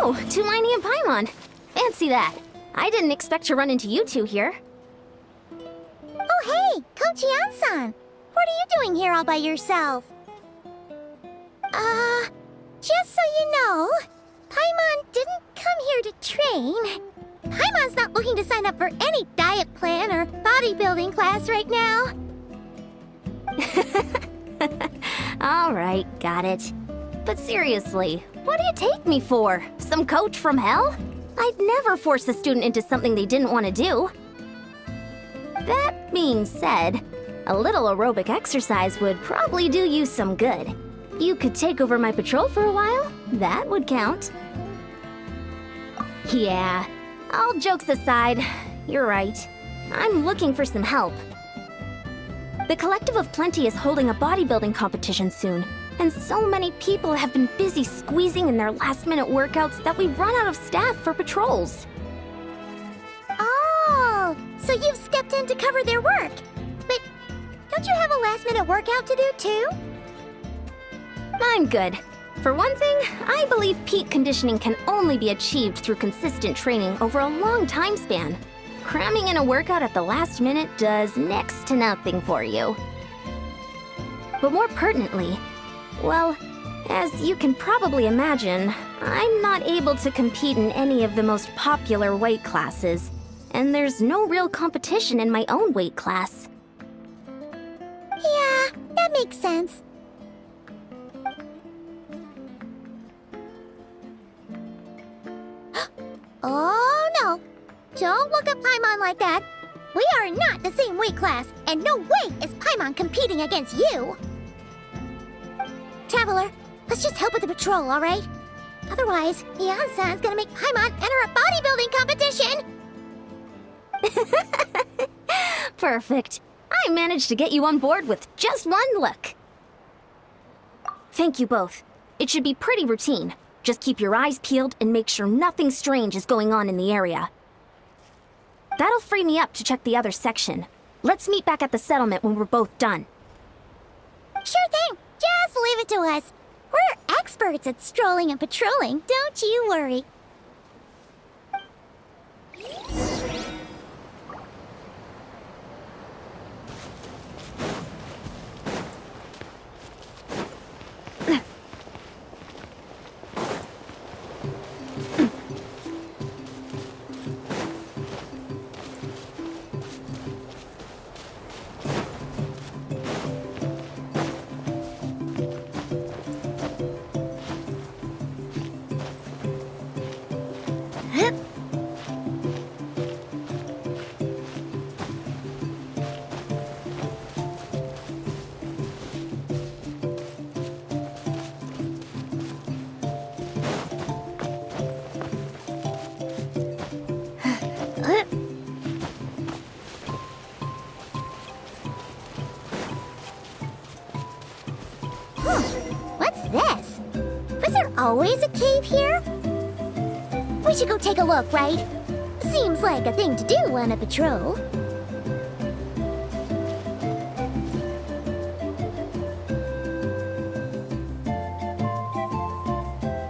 Oh, Tulani and Paimon. Fancy that. I didn't expect to run into you two here. Oh, hey, Coach Yan-san. What are you doing here all by yourself? Just so you know, Paimon didn't come here to train. Paimon's not looking to sign up for any diet plan or bodybuilding class right now. All right, got it. But seriously, what do you take me for? Some coach from hell? I'd never force a student into something they didn't want to do. That being said, a little aerobic exercise would probably do you some good. You could take over my patrol for a while. That would count. Yeah, all jokes aside, you're right. I'm looking for some help. The Collective of Plenty is holding a bodybuilding competition soon, and so many people have been busy squeezing in their last-minute workouts that we've run out of staff for patrols. Oh, so you've stepped in to cover their work. But don't you have a last-minute workout to do too? I'm good. For one thing, I believe peak conditioning can only be achieved through consistent training over a long time span. Cramming in a workout at the last minute does next to nothing for you. But more pertinently, well, as you can probably imagine, I'm not able to compete in any of the most popular weight classes, and there's no real competition in my own weight class. Yeah, that makes sense. Oh no! Don't look at Paimon like that! We are not the same weight class, and no way is Paimon competing against you! Traveler, let's just help with the patrol, alright? Otherwise, Yan-san's gonna make Paimon enter a bodybuilding competition! Perfect. I managed to get you on board with just one look. Thank you both. It should be pretty routine. Just keep your eyes peeled and make sure nothing strange is going on in the area. That'll free me up to check the other section. Let's meet back at the settlement when we're both done. Sure thing! Just leave it to us. We're experts at strolling and patrolling, don't you worry. What's this? Was there always a cave here? We should go take a look, right? Seems like a thing to do on a patrol.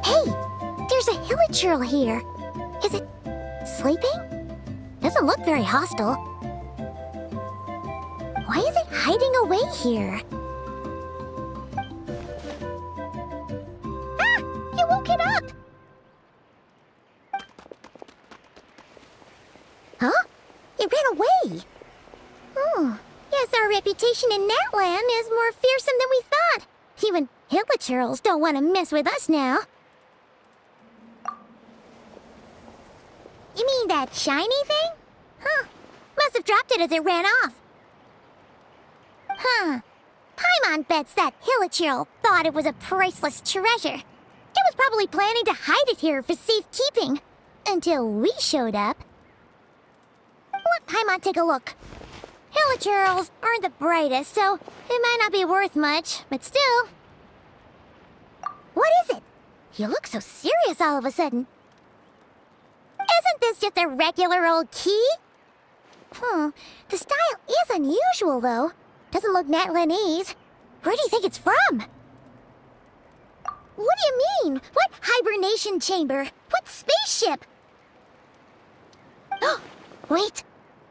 Hey, there's a hilichurl here. Is it sleeping? Doesn't look very hostile. Why is it hiding away here? You woke it up! Huh? It ran away! Oh, guess our reputation in that land is more fearsome than we thought. Even hilichurls don't want to mess with us now. You mean that shiny thing? Huh. Must have dropped it as it ran off. Huh. Paimon bets that hilichurl thought it was a priceless treasure. It was probably planning to hide it here for safekeeping. Until we showed up. Let Paimon take a look. Hilichurls aren't the brightest, so it might not be worth much, but still. What is it? You look so serious all of a sudden. Isn't this just a regular old key? The style is unusual, though. Doesn't look Natlanese. Where do you think it's from? What do you mean? What hibernation chamber? What spaceship? Wait.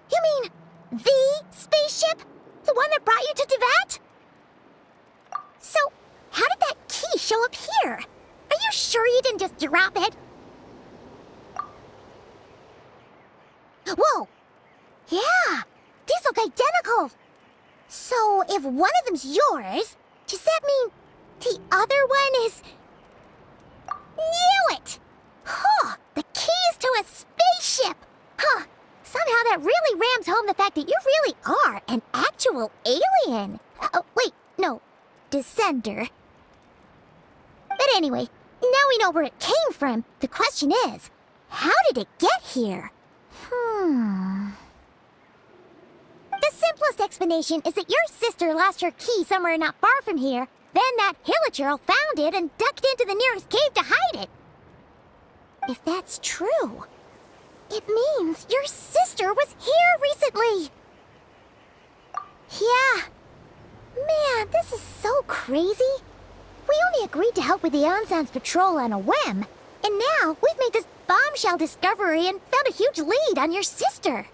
You mean the spaceship? The one that brought you to Teyvat? So, how did that key show up here? Are you sure you didn't just drop it? Whoa! Yeah! These look identical! So, if one of them's yours, does that mean the other one is... Knew it! Huh! The keys to a spaceship! Huh! Somehow that really rams home the fact that you really are an actual alien. Wait, no. Descender. But anyway, now we know where it came from. The question is, how did it get here? The simplest explanation is that your sister lost her key somewhere not far from here. Then that Hilichurl found it and ducked into the nearest cave to hide it. If that's true, it means your sister was here recently. Yeah. Man, this is so crazy. We only agreed to help with the Ansan's patrol on a whim, and now we've made this bombshell discovery and found a huge lead on your sister.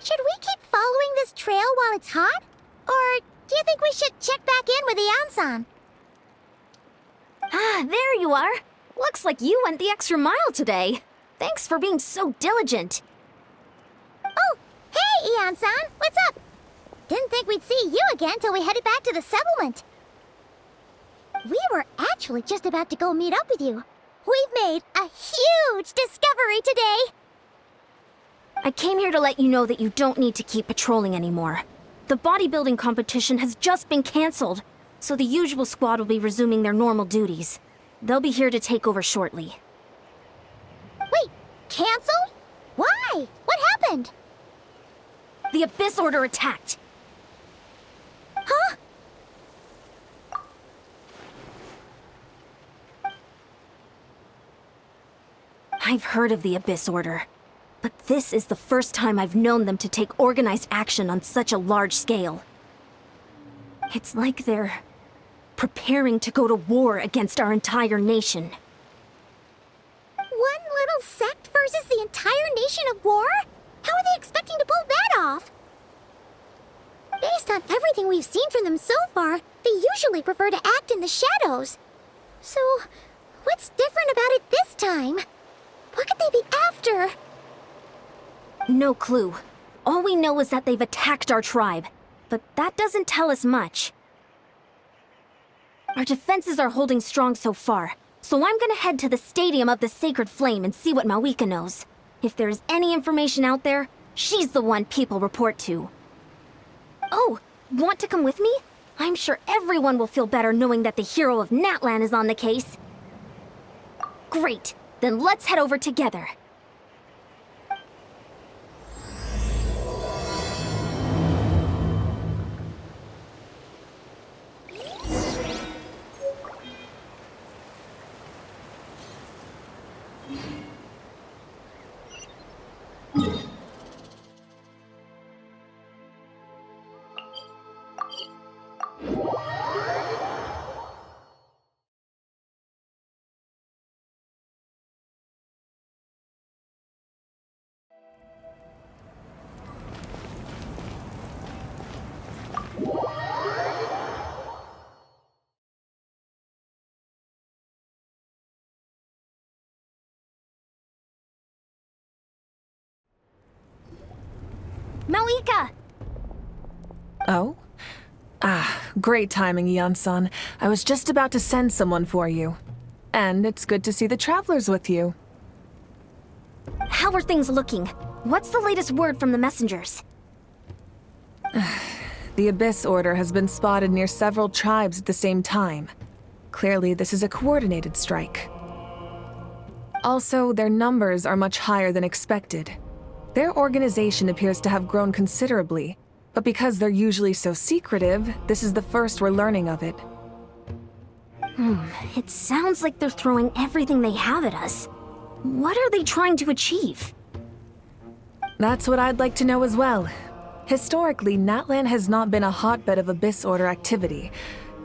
Should we keep following this trail while it's hot? Or do you think we should check back in with the Ansan? Ah, there you are. Looks like you went the extra mile today. Thanks for being so diligent. Oh, hey, Ansan, what's up? Didn't think we'd see you again till we headed back to the settlement. We were actually just about to go meet up with you. We've made a huge discovery today. I came here to let you know that you don't need to keep patrolling anymore. The bodybuilding competition has just been canceled, so the usual squad will be resuming their normal duties. They'll be here to take over shortly. Wait, canceled? Why? What happened? The Abyss Order attacked. Huh? I've heard of the Abyss Order, but this is the first time I've known them to take organized action on such a large scale. It's like they're preparing to go to war against our entire nation. One little sect versus the entire nation of war? How are they expecting to pull that off? Based on everything we've seen from them so far, they usually prefer to act in the shadows. So, what's different about it this time? What could they be after? No clue. All we know is that they've attacked our tribe, but that doesn't tell us much. Our defenses are holding strong so far, so I'm gonna head to the Stadium of the Sacred Flame and see what Mawika knows. If there's any information out there, she's the one people report to. Oh, want to come with me? I'm sure everyone will feel better knowing that the hero of Natlan is on the case. Great, then let's head over together. Mawika! Oh? Great timing, Yeon-san. I was just about to send someone for you. And it's good to see the travelers with you. How are things looking? What's the latest word from the messengers? The Abyss Order has been spotted near several tribes at the same time. Clearly, this is a coordinated strike. Also, their numbers are much higher than expected. Their organization appears to have grown considerably, but because they're usually so secretive, this is the first we're learning of it. It sounds like they're throwing everything they have at us. What are they trying to achieve? That's what I'd like to know as well. Historically, Natlan has not been a hotbed of Abyss Order activity,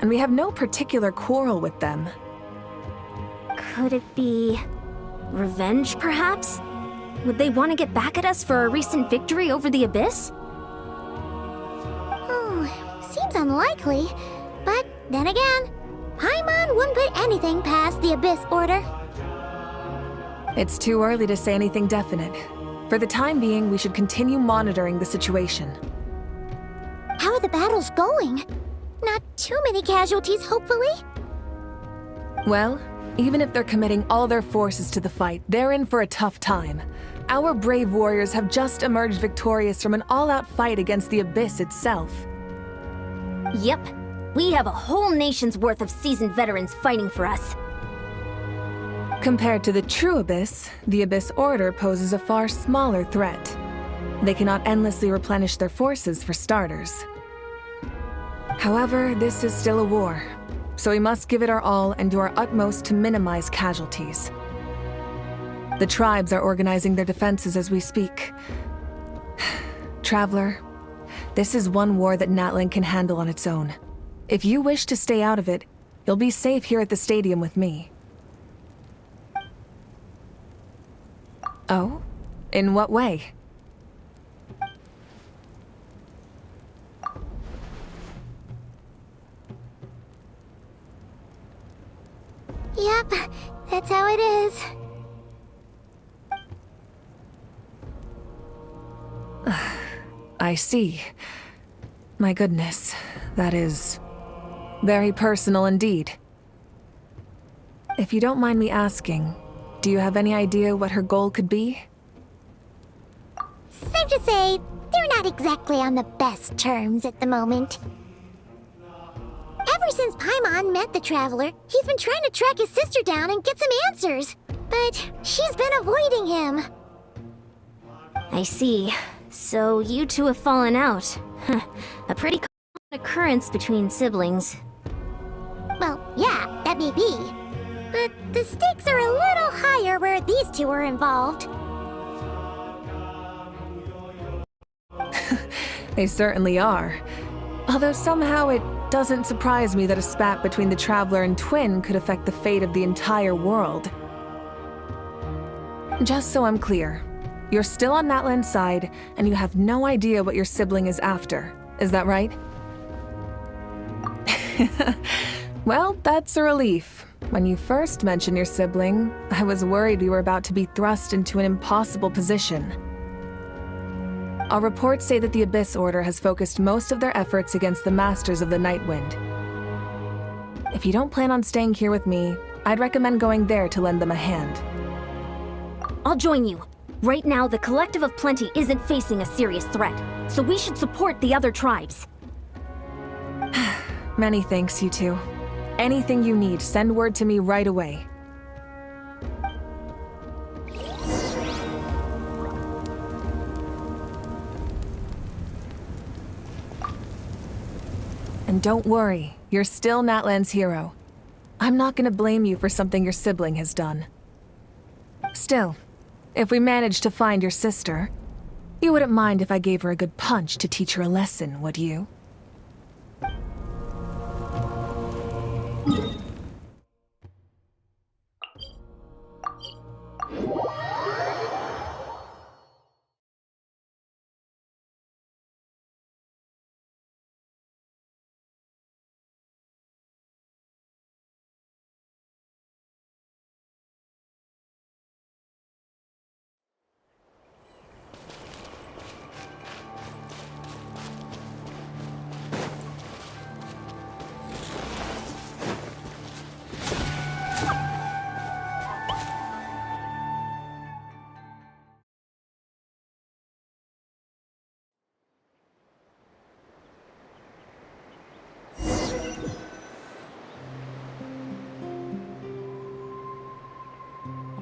and we have no particular quarrel with them. Could it be revenge, perhaps? Would they want to get back at us for a recent victory over the Abyss? Seems unlikely. But then again, Paimon wouldn't put anything past the Abyss Order. It's too early to say anything definite. For the time being, we should continue monitoring the situation. How are the battles going? Not too many casualties, hopefully? Well, even if they're committing all their forces to the fight, they're in for a tough time. Our brave warriors have just emerged victorious from an all-out fight against the Abyss itself. Yep. We have a whole nation's worth of seasoned veterans fighting for us. Compared to the true Abyss, the Abyss Order poses a far smaller threat. They cannot endlessly replenish their forces, for starters. However, this is still a war, so we must give it our all and do our utmost to minimize casualties. The tribes are organizing their defenses as we speak. Traveler, this is one war that Natlan can handle on its own. If you wish to stay out of it, you'll be safe here at the stadium with me. Oh? In what way? Yep, that's how it is. I see. My goodness, that is very personal indeed. If you don't mind me asking, do you have any idea what her goal could be? Safe to say, they're not exactly on the best terms at the moment. Ever since Paimon met the Traveler, he's been trying to track his sister down and get some answers. But she's been avoiding him. I see. So you two have fallen out. A pretty common occurrence between siblings. Well, yeah, that may be. But the stakes are a little higher where these two are involved. They certainly are. Although somehow it doesn't surprise me that a spat between the Traveler and Twin could affect the fate of the entire world. Just so I'm clear, you're still on Natlan's side, and you have no idea what your sibling is after. Is that right? Well, that's a relief. When you first mentioned your sibling, I was worried we were about to be thrust into an impossible position. Our reports say that the Abyss Order has focused most of their efforts against the Masters of the Nightwind. If you don't plan on staying here with me, I'd recommend going there to lend them a hand. I'll join you. Right now, the Collective of Plenty isn't facing a serious threat, so we should support the other tribes. Many thanks, you two. Anything you need, send word to me right away. And don't worry, you're still Natlan's hero. I'm not gonna blame you for something your sibling has done. Still, if we manage to find your sister, you wouldn't mind if I gave her a good punch to teach her a lesson, would you?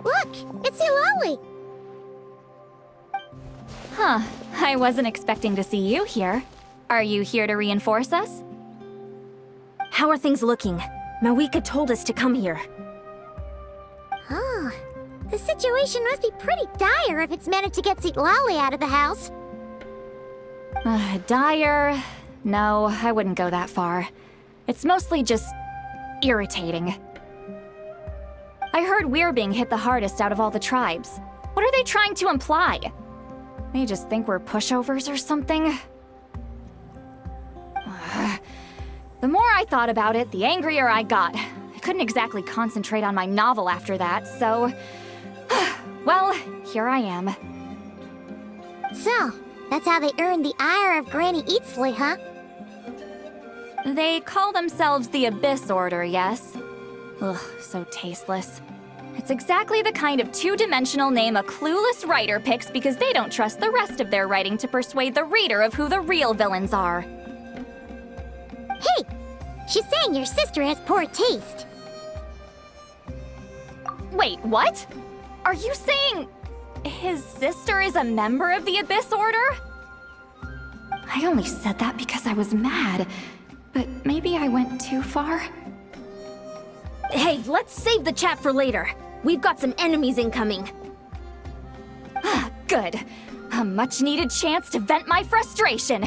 Look, It's Silali! Huh. I wasn't expecting to see you here. Are you here to reinforce us? How are things looking? Mawika told us to come here. Oh, the situation must be pretty dire if it's managed to get Silali out of the house. Dire? No, I wouldn't go that far. It's mostly just irritating. I heard we're being hit the hardest out of all the tribes. What are they trying to imply? They just think we're pushovers or something? The more I thought about it, the angrier I got. I couldn't exactly concentrate on my novel after that, so... well, here I am. So, that's how they earned the ire of Granny Eatsley, huh? They call themselves the Abyss Order, yes? Ugh, so tasteless. It's exactly the kind of two-dimensional name a clueless writer picks because they don't trust the rest of their writing to persuade the reader of who the real villains are. Hey! She's saying your sister has poor taste. Wait, what? Are you saying his sister is a member of the Abyss Order? I only said that because I was mad, but maybe I went too far. Hey, let's save the chat for later. We've got some enemies incoming. Good. A much-needed chance to vent my frustration.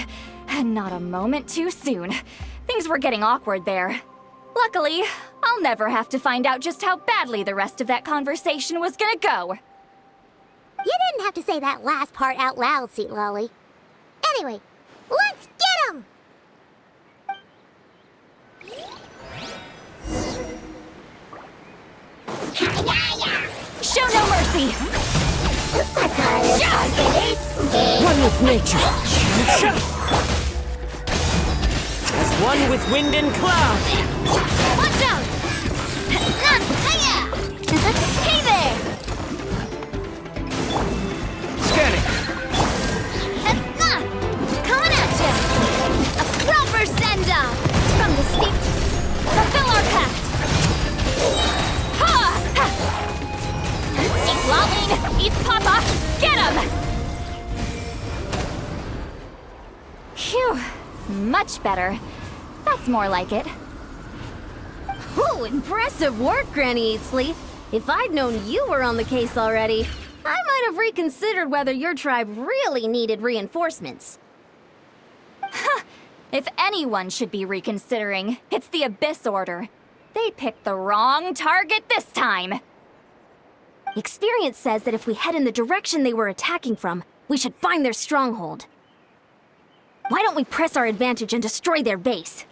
And not a moment too soon. Things were getting awkward there. Luckily, I'll never have to find out just how badly the rest of that conversation was gonna go. You didn't have to say that last part out loud, Silali. Anyway, let's get him! Show no mercy! One with nature. As one with wind and cloud. Watch out! Hey there! Scanning. Coming at you! A proper send-off! From the steep... Fulfill our pact! Ha! Eat Laline! Eat Papa! Get him! Phew. Much better. That's more like it. Ooh, impressive work, Granny Eatsley. If I'd known you were on the case already, I might have reconsidered whether your tribe really needed reinforcements. If anyone should be reconsidering, it's the Abyss Order. They picked the wrong target this time. Experience says that if we head in the direction they were attacking from, we should find their stronghold. Why don't we press our advantage and destroy their base?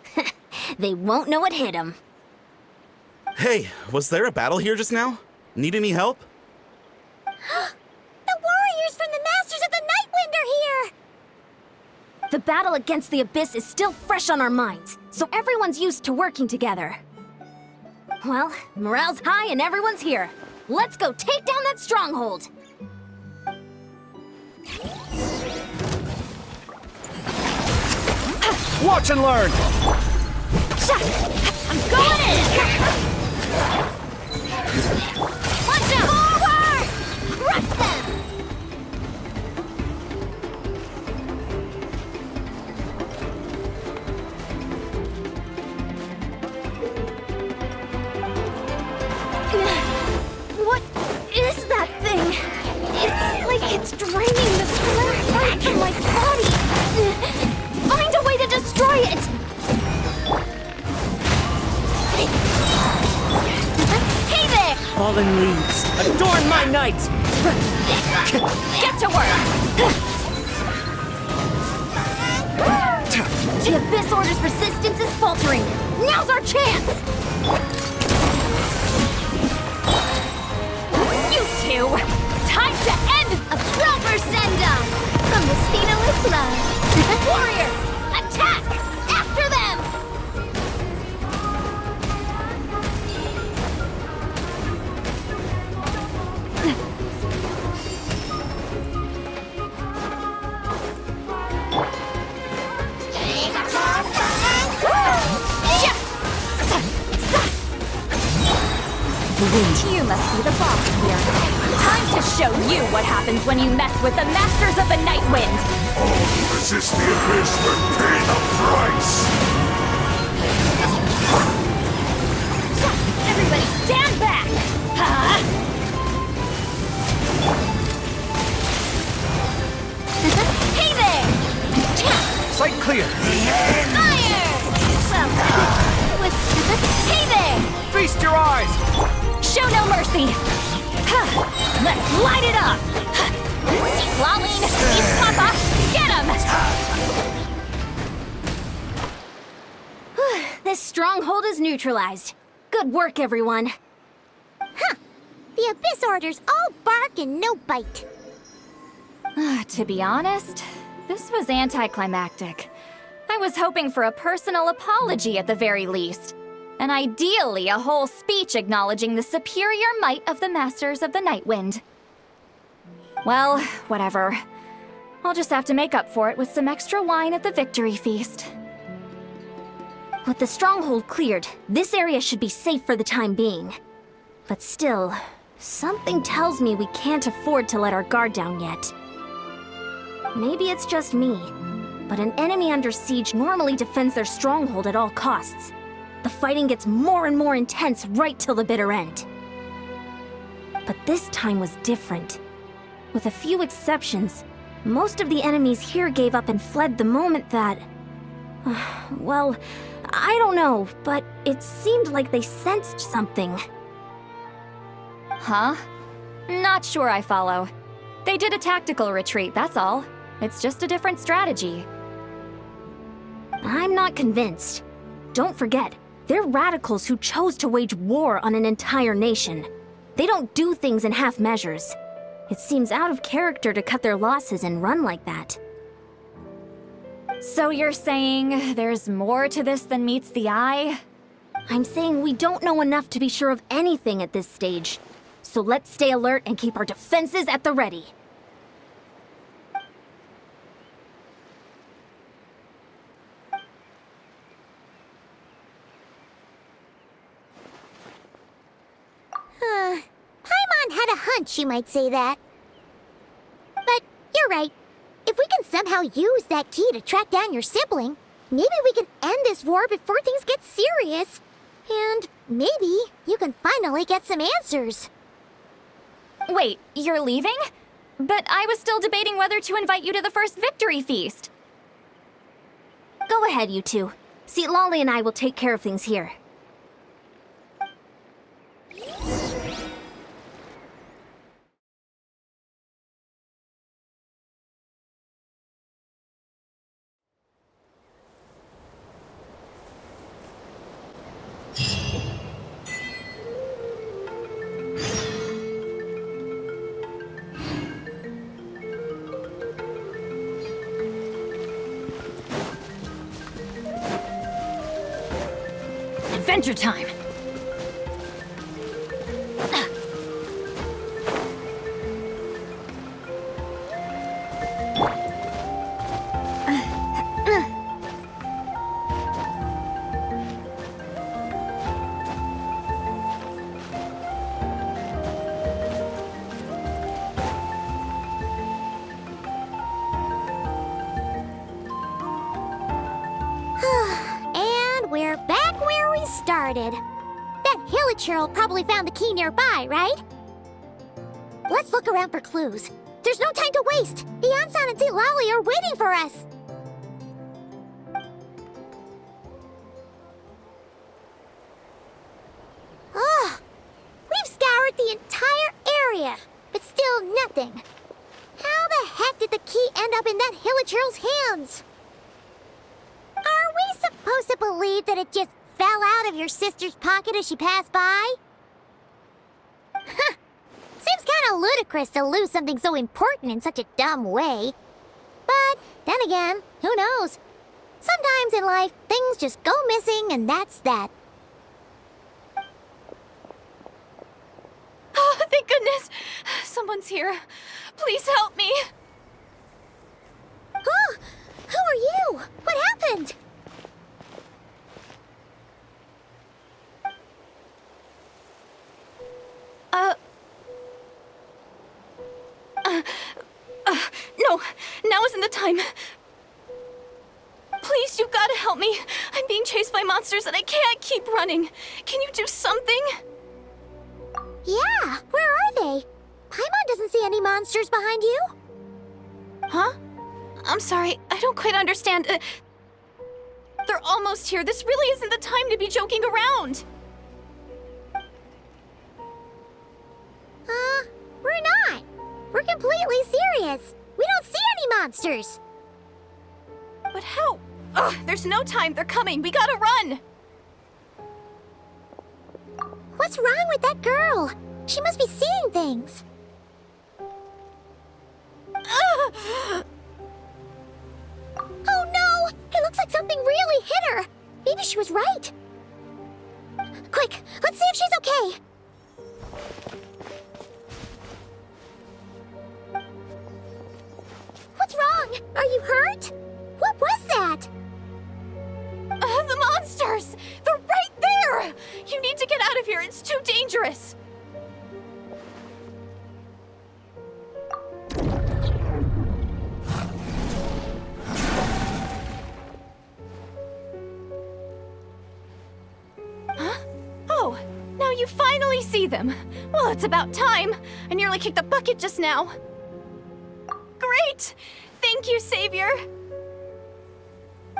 They won't know what hit them. Hey, was there a battle here just now? Need any help? The warriors from the Masters of the Nightwind are here! The battle against the Abyss is still fresh on our minds, so everyone's used to working together. Well, morale's high and everyone's here. Let's go take down that stronghold! Watch and learn. I'm going in! Watch out! Forward! Crush them! What is that thing? It's like it's draining the strength right from my body. Find a way to destroy it! Hey there! Fallen leaves, adorn my night. Get to work! The Abyss Order's resistance is faltering. Now's our chance! You two! Time to end A proper send-off from the Spinalist Club. Warriors! Attack! After them! The wind. You must be the boss here. Time to show you what happens when you mess with the Masters of the Night Wind! All who resist the abyss will pay the price! Everybody stand back! Huh? Hey there! Sight clear! Fire! Well, with... Hey there! Feast your eyes! Show no mercy! Let's light it up! Eat Laline! Eat Papa! Get him! This stronghold is neutralized. Good work, everyone. The Abyss Order's all bark and no bite. To be honest, this was anticlimactic. I was hoping for a personal apology at the very least. And ideally, a whole speech acknowledging the superior might of the Masters of the Night Wind. Well, whatever. I'll just have to make up for it with some extra wine at the victory feast. With the stronghold cleared, this area should be safe for the time being. But still, something tells me we can't afford to let our guard down yet. Maybe it's just me, but an enemy under siege normally defends their stronghold at all costs. The fighting gets more and more intense right till the bitter end. But this time was different. With a few exceptions, most of the enemies here gave up and fled the moment that... well, I don't know, but it seemed like they sensed something. Huh? Not sure I follow. They did a tactical retreat, that's all. It's just a different strategy. I'm not convinced. Don't forget, they're radicals who chose to wage war on an entire nation. They don't do things in half measures. It seems out of character to cut their losses and run like that. So you're saying there's more to this than meets the eye? I'm saying we don't know enough to be sure of anything at this stage. So let's stay alert and keep our defenses at the ready. Paimon had a hunch you might say that. But you're right. If we can somehow use that key to track down your sibling, maybe we can end this war before things get serious. And maybe you can finally get some answers. Wait, you're leaving? But I was still debating whether to invite you to the first victory feast. Go ahead, you two. See, Lolly and I will take care of things here. Adventure time! And we're back where we started. That Hilichurl probably found the key nearby, right? Let's look around for clues. There's no time to waste. The Ansan and Lali are waiting for us. Ugh. We've scoured the entire area, but still nothing. How the heck did the key end up in that Hilichurl's hands? Are we supposed to believe that it just fell out of your sister's pocket as she passed by? Seems kind of ludicrous to lose something so important in such a dumb way. But then again, who knows? Sometimes in life, things just go missing and that's that. Oh, thank goodness! Someone's here. Please help me! Oh, who are you? What happened? isn't the time. Please, you've got to help me. I'm being chased by monsters and I can't keep running. Can you do something? Yeah, where are they? Paimon doesn't see any monsters behind you. Huh? I'm sorry, I don't quite understand. They're almost here. This really isn't the time to be joking around. We're not. We're completely serious. We don't see any monsters. But how? Ugh, there's no time. They're coming. We gotta run. What's wrong with that girl? She must be seeing things. Oh no! It looks like something really hit her. Maybe she was right. Quick, let's see if she's okay. What's wrong? Are you hurt? What was that? The monsters! They're right there! You need to get out of here. It's too dangerous. Huh? Oh, now you finally see them. Well, it's about time. I nearly kicked the bucket just now. Great! Thank you, Savior.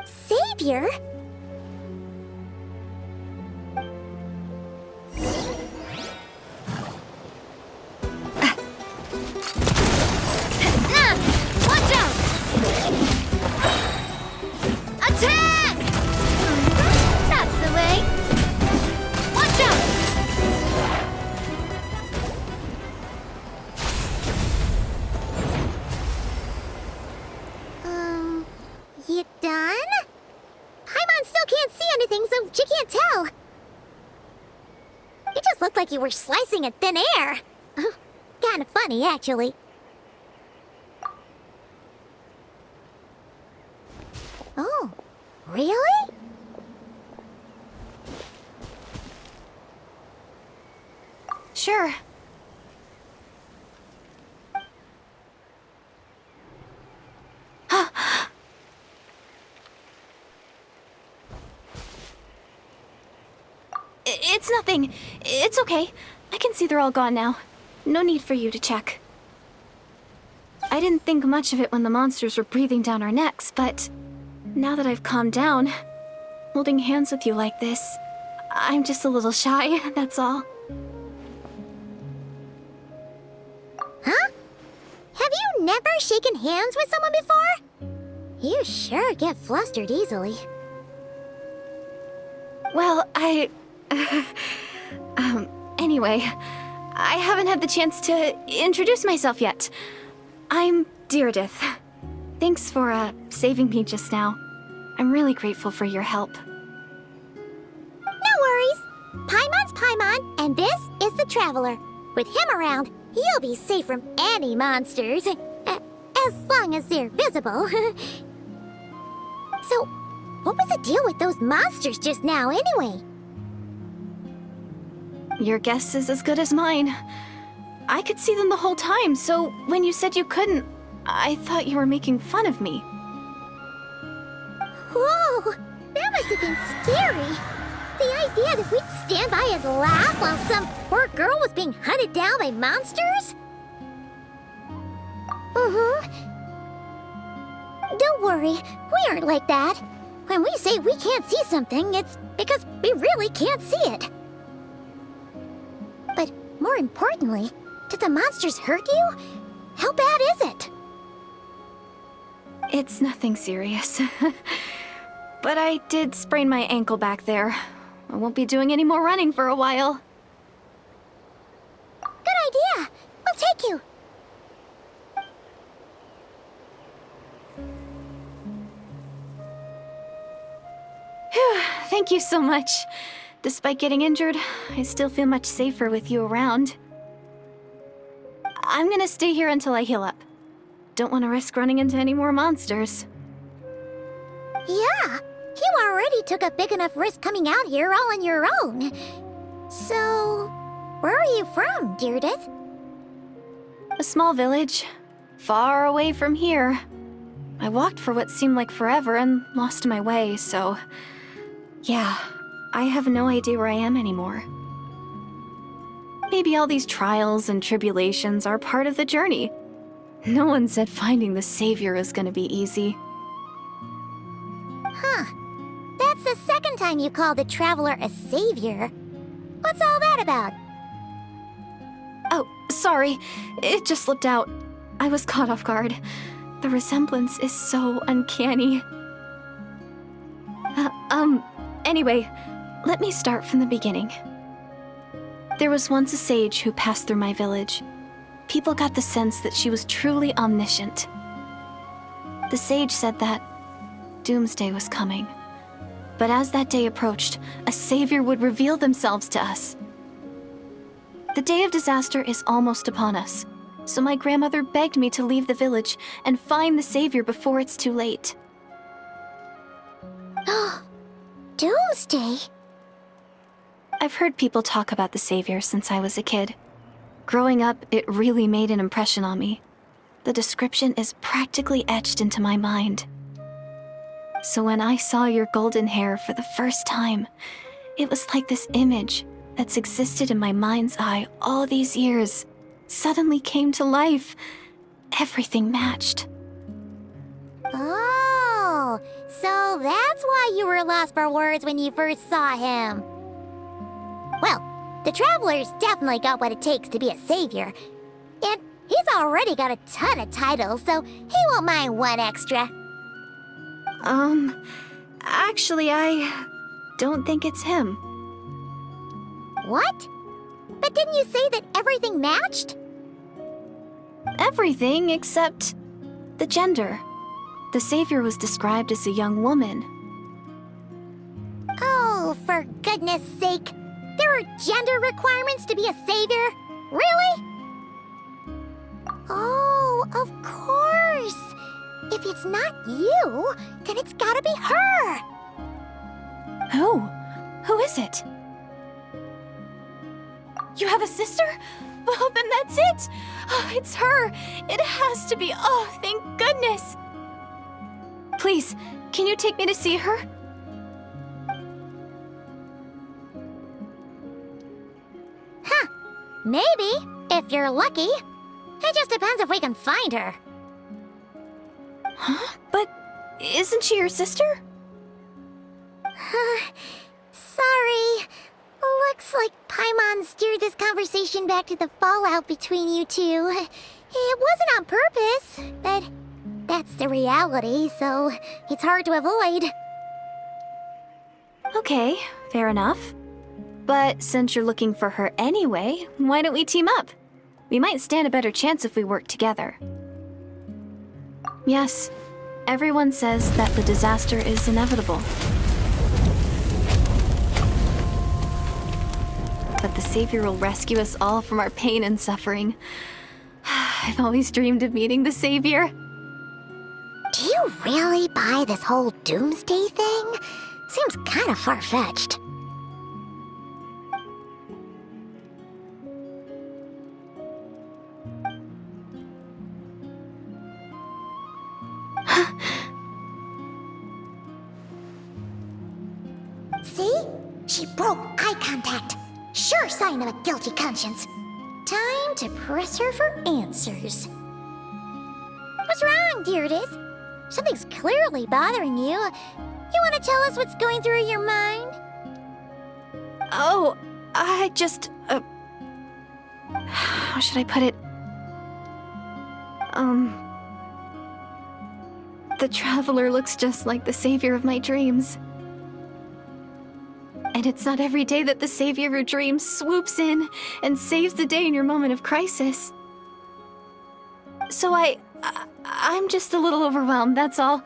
Savior? Watch out! Attack! That's the way. Watch out! You done? Paimon still can't see anything, so she can't tell. It just looked like you were slicing at thin air. Kind of funny, actually. Oh, really? Sure. It's nothing. It's okay. I can see they're all gone now. No need for you to check. I didn't think much of it when the monsters were breathing down our necks, but now that I've calmed down, holding hands with you like this, I'm just a little shy, that's all. Huh? Have you never shaken hands with someone before? You sure get flustered easily. Well, anyway, I haven't had the chance to introduce myself yet. I'm Deirdith. Thanks for, saving me just now. I'm really grateful for your help. No worries. Paimon's Paimon, and this is the Traveler. With him around, you'll be safe from any monsters. As long as they're visible. So, what was the deal with those monsters just now, anyway? Your guess is as good as mine. I could see them the whole time, so when you said you couldn't, I thought you were making fun of me. Whoa! That must have been scary. The idea that we'd stand by and laugh while some poor girl was being hunted down by monsters? Don't worry, we aren't like that. When we say we can't see something, it's because we really can't see it. But more importantly, did the monsters hurt you? How bad is it? It's nothing serious. But I did sprain my ankle back there. I won't be doing any more running for a while. Good idea. We'll take you. Phew, thank you so much. Despite getting injured, I still feel much safer with you around. I'm gonna stay here until I heal up. Don't want to risk running into any more monsters. Yeah, you already took a big enough risk coming out here all on your own. So, where are you from, Deirdith? A small village, far away from here. I walked for what seemed like forever and lost my way, so... yeah, I have no idea where I am anymore. Maybe all these trials and tribulations are part of the journey. No one said finding the Savior is gonna be easy. Huh. That's the second time you called the Traveler a savior. What's all that about? Oh, sorry. It just slipped out. I was caught off guard. The resemblance is so uncanny. Anyway, let me start from the beginning. There was once a sage who passed through my village. People got the sense that she was truly omniscient. The sage said that doomsday was coming. But as that day approached, a savior would reveal themselves to us. The day of disaster is almost upon us, so my grandmother begged me to leave the village and find the savior before it's too late. Doomsday? I've heard people talk about the savior since I was a kid. Growing up, it really made an impression on me. The description is practically etched into my mind. So when I saw your golden hair for the first time, it was like this image that's existed in my mind's eye all these years suddenly came to life. Everything matched. Oh, so that's why you were lost for words when you first saw him. Well, the Traveler's definitely got what it takes to be a savior. And he's already got a ton of titles, so he won't mind one extra. Actually, I don't think it's him. What? But didn't you say that everything matched? Everything except the gender. The savior was described as a young woman. Oh, for goodness sake. There are gender requirements to be a savior? Really? Oh, of course. If it's not you, then it's gotta be her. Who? Who is it? You have a sister? Well, then that's it. Oh, it's her. It has to be. Oh, thank goodness. Please, can you take me to see her? Huh. Maybe, if you're lucky. It just depends if we can find her. Huh? But isn't she your sister? Sorry. Looks like Paimon steered this conversation back to the fallout between you two. It wasn't on purpose, but that's the reality, so it's hard to avoid. Okay, fair enough. But since you're looking for her anyway, why don't we team up? We might stand a better chance if we work together. Yes, everyone says that the disaster is inevitable. But the Savior will rescue us all from our pain and suffering. I've always dreamed of meeting the Savior. Do you really buy this whole doomsday thing? Seems kind of far-fetched. See? She broke eye contact. Sure sign of a guilty conscience. Time to press her for answers. What's wrong, Deirdis? Something's clearly bothering you. You want to tell us what's going through your mind? Oh, I just, how should I put it? The Traveler looks just like the Savior of my dreams. And it's not every day that the Savior of your dreams swoops in and saves the day in your moment of crisis. So I'm just a little overwhelmed, that's all.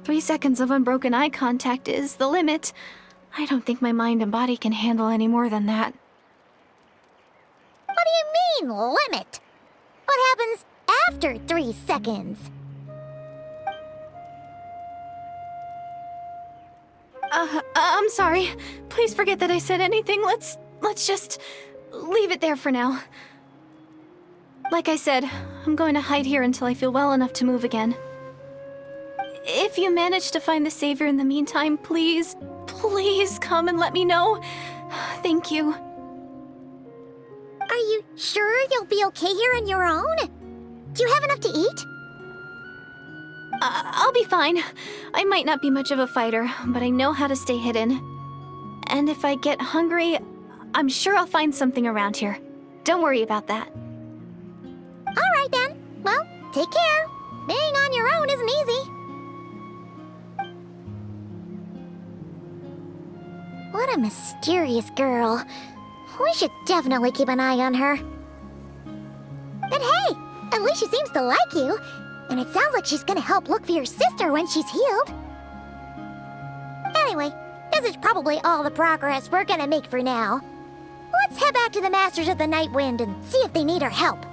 3 seconds of unbroken eye contact is the limit. I don't think my mind and body can handle any more than that. What do you mean, limit? What happens after 3 seconds? I'm sorry. Please forget that I said anything. Let's just leave it there for now. Like I said, I'm going to hide here until I feel well enough to move again. If you manage to find the Savior in the meantime, please come and let me know. Thank you. Are you sure you'll be okay here on your own? Do you have enough to eat? I'll be fine. I might not be much of a fighter, but I know how to stay hidden. And if I get hungry, I'm sure I'll find something around here. Don't worry about that. All right then. Well, take care. Being on your own isn't easy. What a mysterious girl. We should definitely keep an eye on her. But hey, at least she seems to like you. And it sounds like she's gonna help look for your sister when she's healed. Anyway, this is probably all the progress we're gonna make for now. Let's head back to the Masters of the Night Wind and see if they need our help.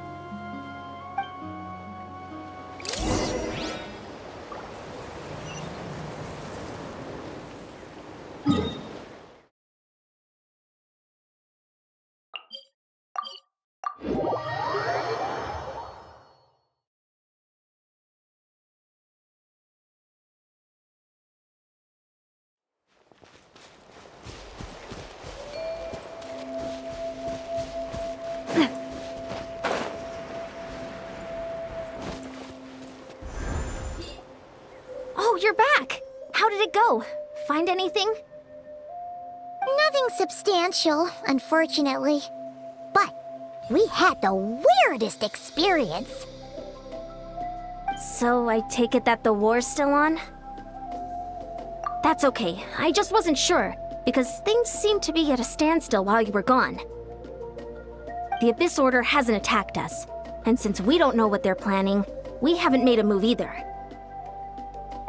Oh, you're back! How did it go? Find anything? Nothing substantial, unfortunately. But we had the weirdest experience. So I take it that the war's still on? That's okay. I just wasn't sure, because things seemed to be at a standstill while you were gone. The Abyss Order hasn't attacked us, and since we don't know what they're planning, we haven't made a move either.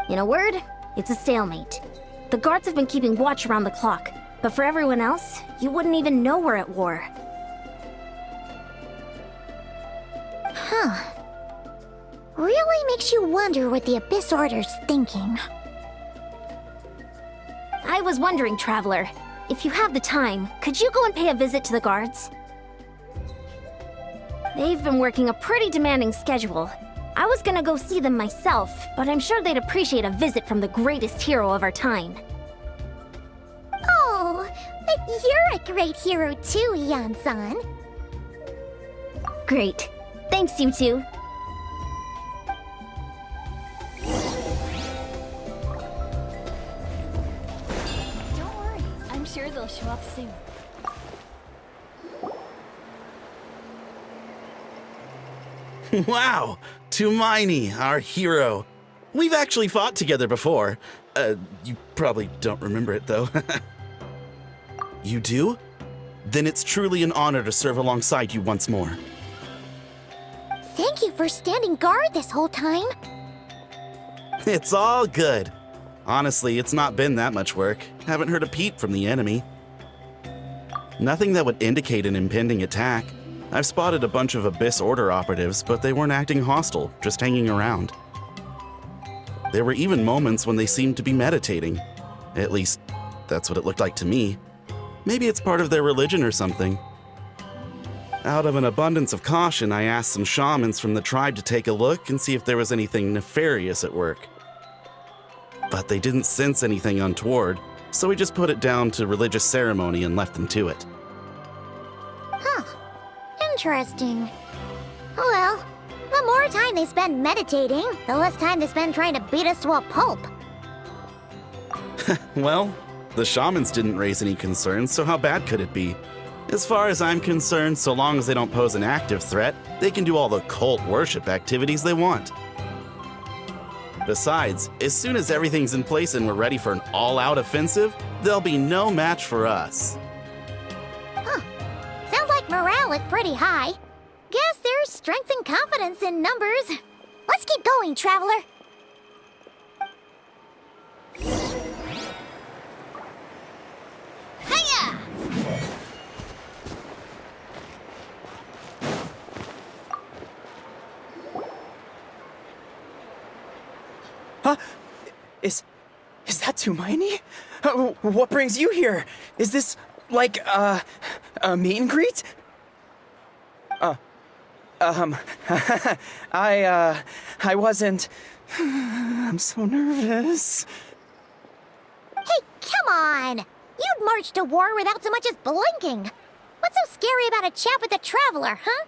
In a word, it's a stalemate. The guards have been keeping watch around the clock, but for everyone else, you wouldn't even know we're at war. Huh. Really makes you wonder what the Abyss Order's thinking. I was wondering, Traveler, if you have the time, could you go and pay a visit to the guards? They've been working a pretty demanding schedule. I was gonna go see them myself, but I'm sure they'd appreciate a visit from the greatest hero of our time. Oh, but you're a great hero too, Yan-san. Great. Thanks, you two. Don't worry. I'm sure they'll show up soon. Wow! Tumaini, our hero. We've actually fought together before. You probably don't remember it, though. You do? Then it's truly an honor to serve alongside you once more. Thank you for standing guard this whole time. It's all good. Honestly, it's not been that much work. Haven't heard a peep from the enemy. Nothing that would indicate an impending attack. I've spotted a bunch of Abyss Order operatives, but they weren't acting hostile, just hanging around. There were even moments when they seemed to be meditating. At least, that's what it looked like to me. Maybe it's part of their religion or something. Out of an abundance of caution, I asked some shamans from the tribe to take a look and see if there was anything nefarious at work. But they didn't sense anything untoward, so we just put it down to religious ceremony and left them to it. Huh. Interesting. Well, the more time they spend meditating, the less time they spend trying to beat us to a pulp. Well, the shamans didn't raise any concerns, so how bad could it be? As far as I'm concerned, so long as they don't pose an active threat, they can do all the cult worship activities they want. Besides, as soon as everything's in place and we're ready for an all-out offensive, there'll be no match for us. Huh. Sounds like morale is pretty high. Guess there's strength and confidence in numbers. Let's keep going, Traveler. Hiya! Huh? Is that Tumaini? What brings you here? Is this, like, a meet and greet? I wasn't... I'm so nervous. Hey, come on! You'd march to war without so much as blinking. What's so scary about a chat with a traveler, huh?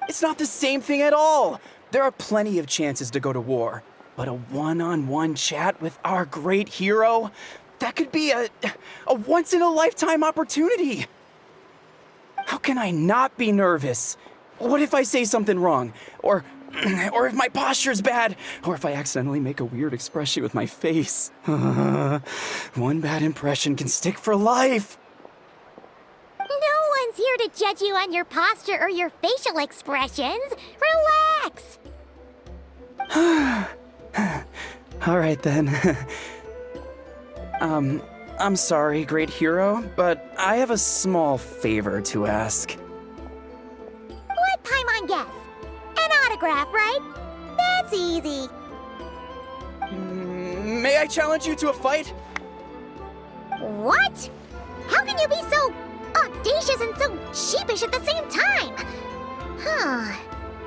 It's not the same thing at all. There are plenty of chances to go to war. But a one-on-one chat with our great hero? That could be a once-in-a-lifetime opportunity. How can I not be nervous? What if I say something wrong? Or if my posture's bad? Or if I accidentally make a weird expression with my face? One bad impression can stick for life. No one's here to judge you on your posture or your facial expressions. Relax! All right then. I'm sorry, great hero, but I have a small favor to ask. Let Paimon guess. An autograph, right? That's easy. May I challenge you to a fight? What? How can you be so audacious and so sheepish at the same time? Huh.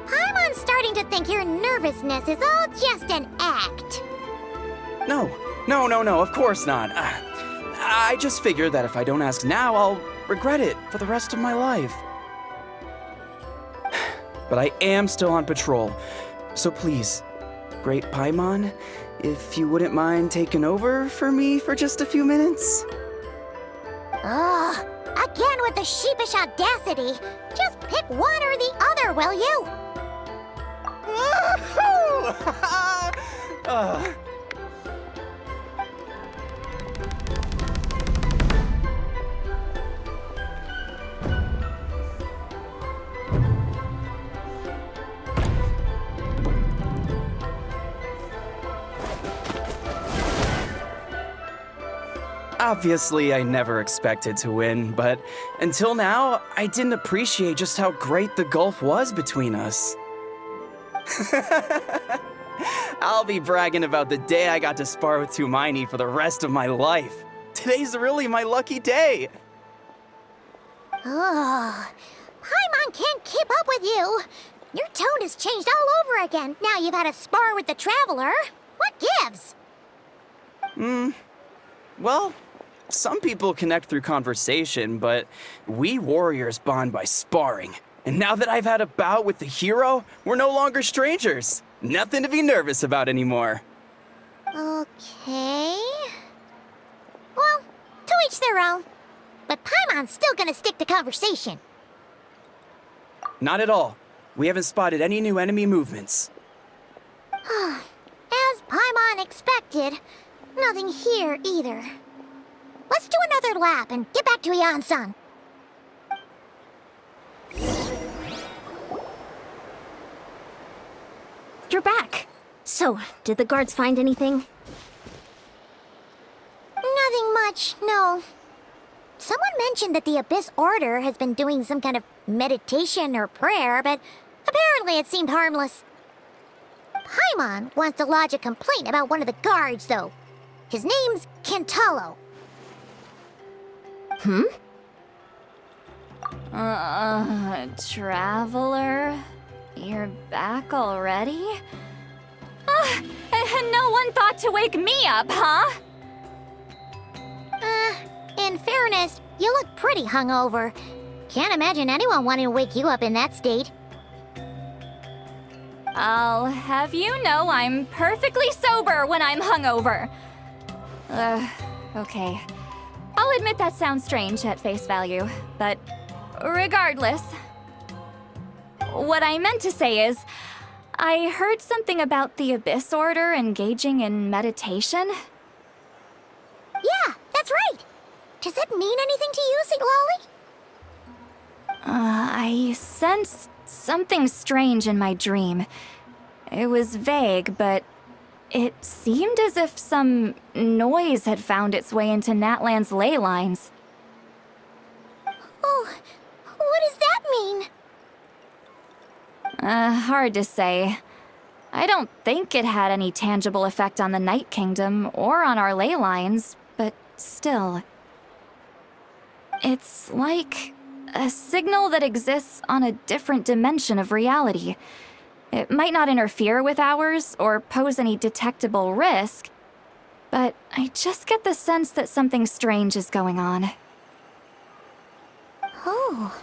Paimon's starting to think your nervousness is all just an act. No, of course not. I just figured that if I don't ask now, I'll regret it for the rest of my life. But I am still on patrol, so please, Great Paimon, if you wouldn't mind taking over for me for just a few minutes? Ugh, again with the sheepish audacity. Just pick one or the other, will you? Obviously, I never expected to win, but until now, I didn't appreciate just how great the gulf was between us. I'll be bragging about the day I got to spar with Hermione for the rest of my life. Today's really my lucky day. Ugh, Paimon can't keep up with you. Your tone has changed all over again. Now you've had a spar with the Traveler. What gives? Well, some people connect through conversation, but we warriors bond by sparring. And now that I've had a bout with the hero, we're no longer strangers. Nothing to be nervous about anymore. Okay. Well, to each their own. But Paimon's still gonna stick to conversation. Not at all. We haven't spotted any new enemy movements. As Paimon expected, nothing here either. Let's do another lap and get back to Yan-san. You're back. So, did the guards find anything? Nothing much, no. Someone mentioned that the Abyss Order has been doing some kind of meditation or prayer, but apparently it seemed harmless. Paimon wants to lodge a complaint about one of the guards, though. His name's Kentalo. Traveler? You're back already? And no one thought to wake me up, huh? In fairness, you look pretty hungover. Can't imagine anyone wanting to wake you up in that state. I'll have you know I'm perfectly sober when I'm hungover. Okay. I'll admit that sounds strange at face value, but regardless. What I meant to say is, I heard something about the Abyss Order engaging in meditation. Yeah, that's right. Does that mean anything to you, Siglali? I sensed something strange in my dream. It was vague, but it seemed as if some noise had found its way into Natlan's ley lines. Oh, what does that mean? Hard to say. I don't think it had any tangible effect on the Night Kingdom or on our ley lines, but still. It's like a signal that exists on a different dimension of reality. It might not interfere with ours or pose any detectable risk, but I just get the sense that something strange is going on. Oh.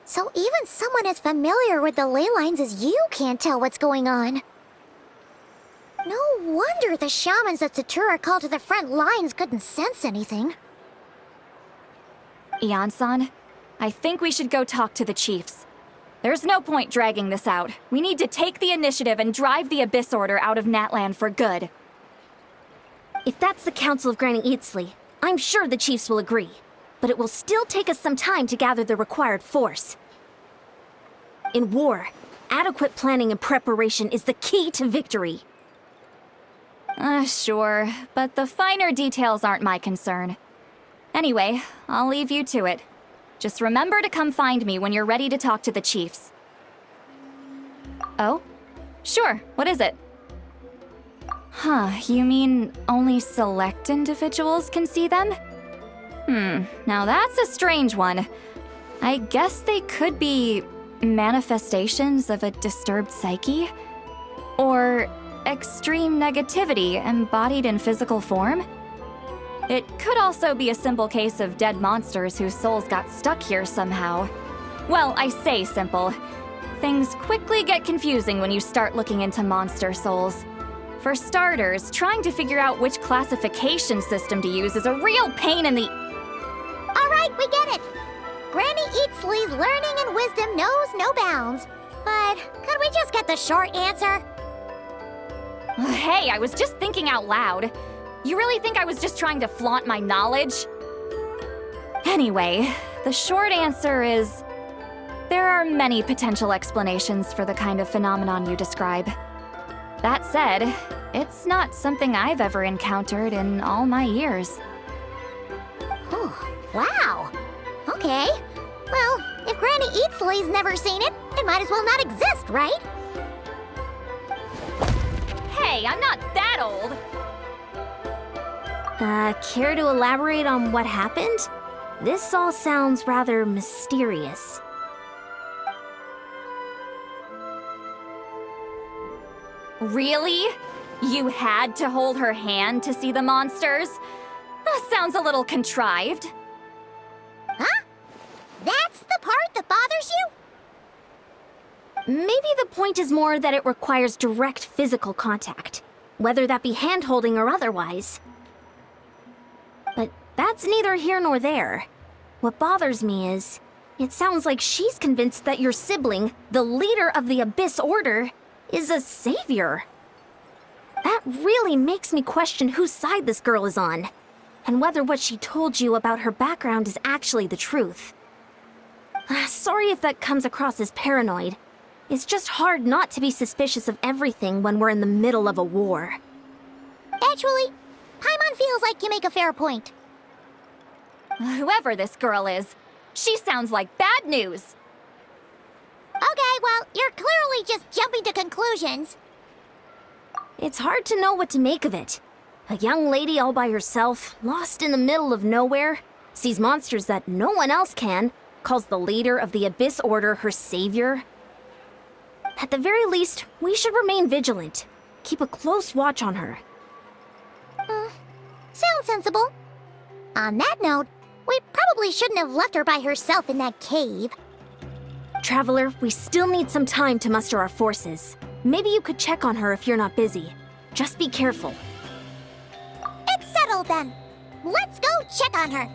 So even someone as familiar with the ley lines as you can't tell what's going on. No wonder the shamans that Satura called to the front lines couldn't sense anything. Ian-san, I think we should go talk to the chiefs. There's no point dragging this out. We need to take the initiative and drive the Abyss Order out of Natland for good. If that's the Council of Granny Eatsley, I'm sure the chiefs will agree. But it will still take us some time to gather the required force. In war, adequate planning and preparation is the key to victory. Sure, but the finer details aren't my concern. Anyway, I'll leave you to it. Just remember to come find me when you're ready to talk to the chiefs. Oh? Sure, what is it? Huh, you mean only select individuals can see them? Now that's a strange one. I guess they could be manifestations of a disturbed psyche? Or extreme negativity embodied in physical form? It could also be a simple case of dead monsters whose souls got stuck here somehow. Well, I say simple. Things quickly get confusing when you start looking into monster souls. For starters, trying to figure out which classification system to use is a real pain in the... All right, we get it. Granny Eatsley's learning and wisdom knows no bounds. But could we just get the short answer? Hey, I was just thinking out loud. You really think I was just trying to flaunt my knowledge? Anyway, the short answer is... there are many potential explanations for the kind of phenomenon you describe. That said, it's not something I've ever encountered in all my years. Wow. Okay. Well, if Granny Eatsley's never seen it, it might as well not exist, right? Hey, I'm not that old! Care to elaborate on what happened? This all sounds rather mysterious. Really? You had to hold her hand to see the monsters? That sounds a little contrived. Huh? That's the part that bothers you? Maybe the point is more that it requires direct physical contact, whether that be hand-holding or otherwise. But that's neither here nor there. What bothers me is, it sounds like she's convinced that your sibling, the leader of the Abyss Order, is a savior. That really makes me question whose side this girl is on, and whether what she told you about her background is actually the truth. Sorry if that comes across as paranoid. It's just hard not to be suspicious of everything when we're in the middle of a war. Actually, Paimon feels like you make a fair point. Whoever this girl is, she sounds like bad news. Okay, well, you're clearly just jumping to conclusions. It's hard to know what to make of it. A young lady all by herself, lost in the middle of nowhere, sees monsters that no one else can, calls the leader of the Abyss Order her savior. At the very least, we should remain vigilant. Keep a close watch on her. Sounds sensible. On that note, we probably shouldn't have left her by herself in that cave. Traveler, we still need some time to muster our forces. Maybe you could check on her if you're not busy. Just be careful. It's settled then. Let's go check on her.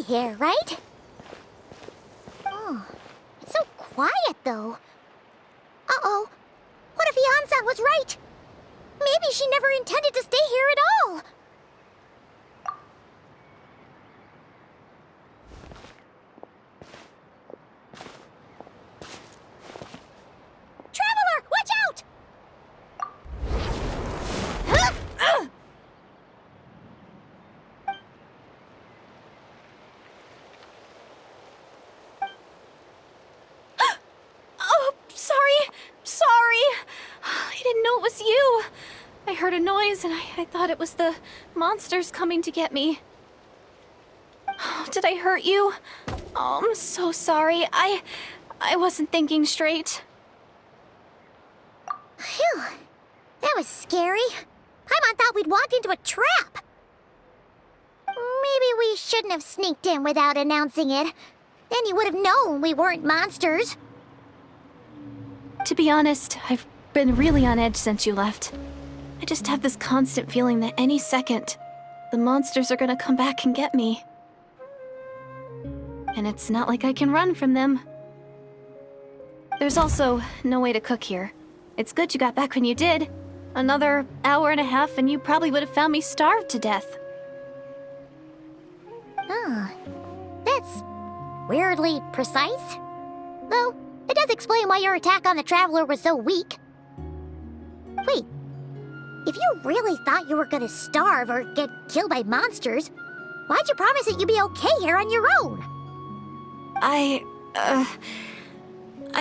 here, right? Oh, it's so quiet, though. Uh-oh. What if Yansan was right? Maybe she never intended to stay here at all. Traveler, watch out! Oh, sorry. I didn't know it was you. I heard a noise and I thought it was the monsters coming to get me. Oh, did I hurt you? Oh, I'm so sorry. I wasn't thinking straight. Phew. That was scary. Paimon thought we'd walked into a trap. Maybe we shouldn't have sneaked in without announcing it. Then you would have known we weren't monsters. To be honest, I've been really on edge since you left. I just have this constant feeling that any second, the monsters are gonna come back and get me. And it's not like I can run from them. There's also no way to cook here. It's good you got back when you did. Another hour and a half and you probably would have found me starved to death. Oh, that's weirdly precise. Though, it does explain why your attack on the Traveler was so weak. Wait, if you really thought you were gonna starve or get killed by monsters, why'd you promise that you'd be okay here on your own? I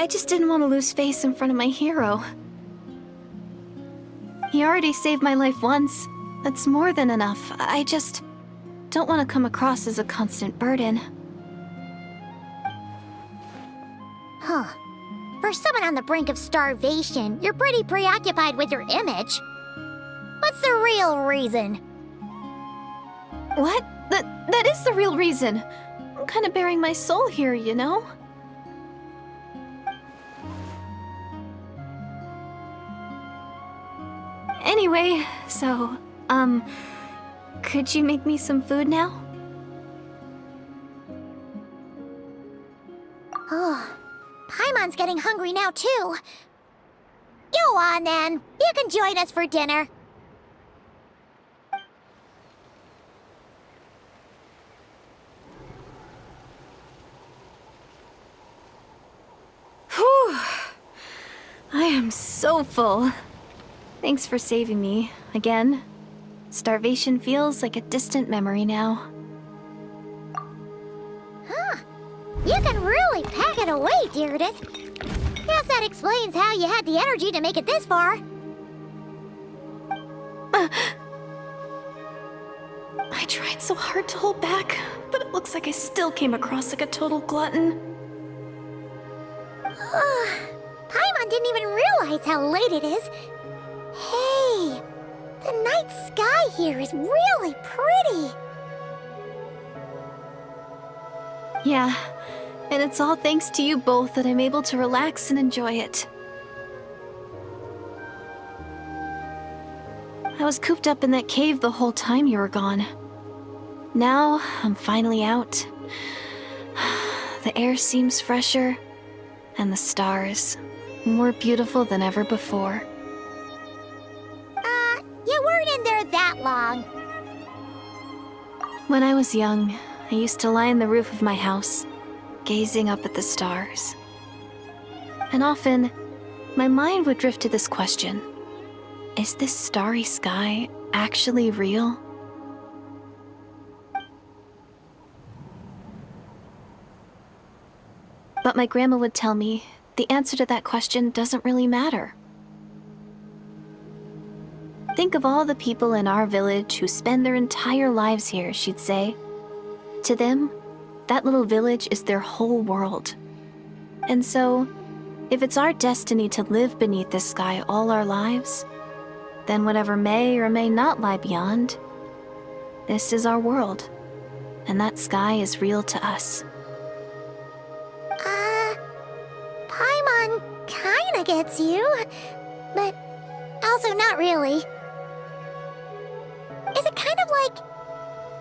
just didn't want to lose face in front of my hero. He already saved my life once. That's more than enough. I just don't want to come across as a constant burden. Huh. For someone on the brink of starvation, you're pretty preoccupied with your image. What's the real reason? What? That is the real reason. I'm kind of bearing my soul here, you know? Anyway, so, could you make me some food now? Oh, Paimon's getting hungry now, too. Go on, then. You can join us for dinner. Whew. I am so full. Thanks for saving me, again. Starvation feels like a distant memory now. Huh. You can really pack it away, Deirdith. Guess that explains how you had the energy to make it this far. I tried so hard to hold back, but it looks like I still came across like a total glutton. Paimon didn't even realize how late it is. Hey, the night sky here is really pretty. Yeah, and it's all thanks to you both that I'm able to relax and enjoy it. I was cooped up in that cave the whole time you were gone. Now, I'm finally out. The air seems fresher, and the stars more beautiful than ever before. You weren't in there that long. When I was young, I used to lie on the roof of my house, gazing up at the stars. And often, my mind would drift to this question: is this starry sky actually real? But my grandma would tell me the answer to that question doesn't really matter. Think of all the people in our village who spend their entire lives here, she'd say. To them, that little village is their whole world. And so, if it's our destiny to live beneath this sky all our lives, then whatever may or may not lie beyond, this is our world, and that sky is real to us. Paimon kinda gets you, but also not really. Is it kind of like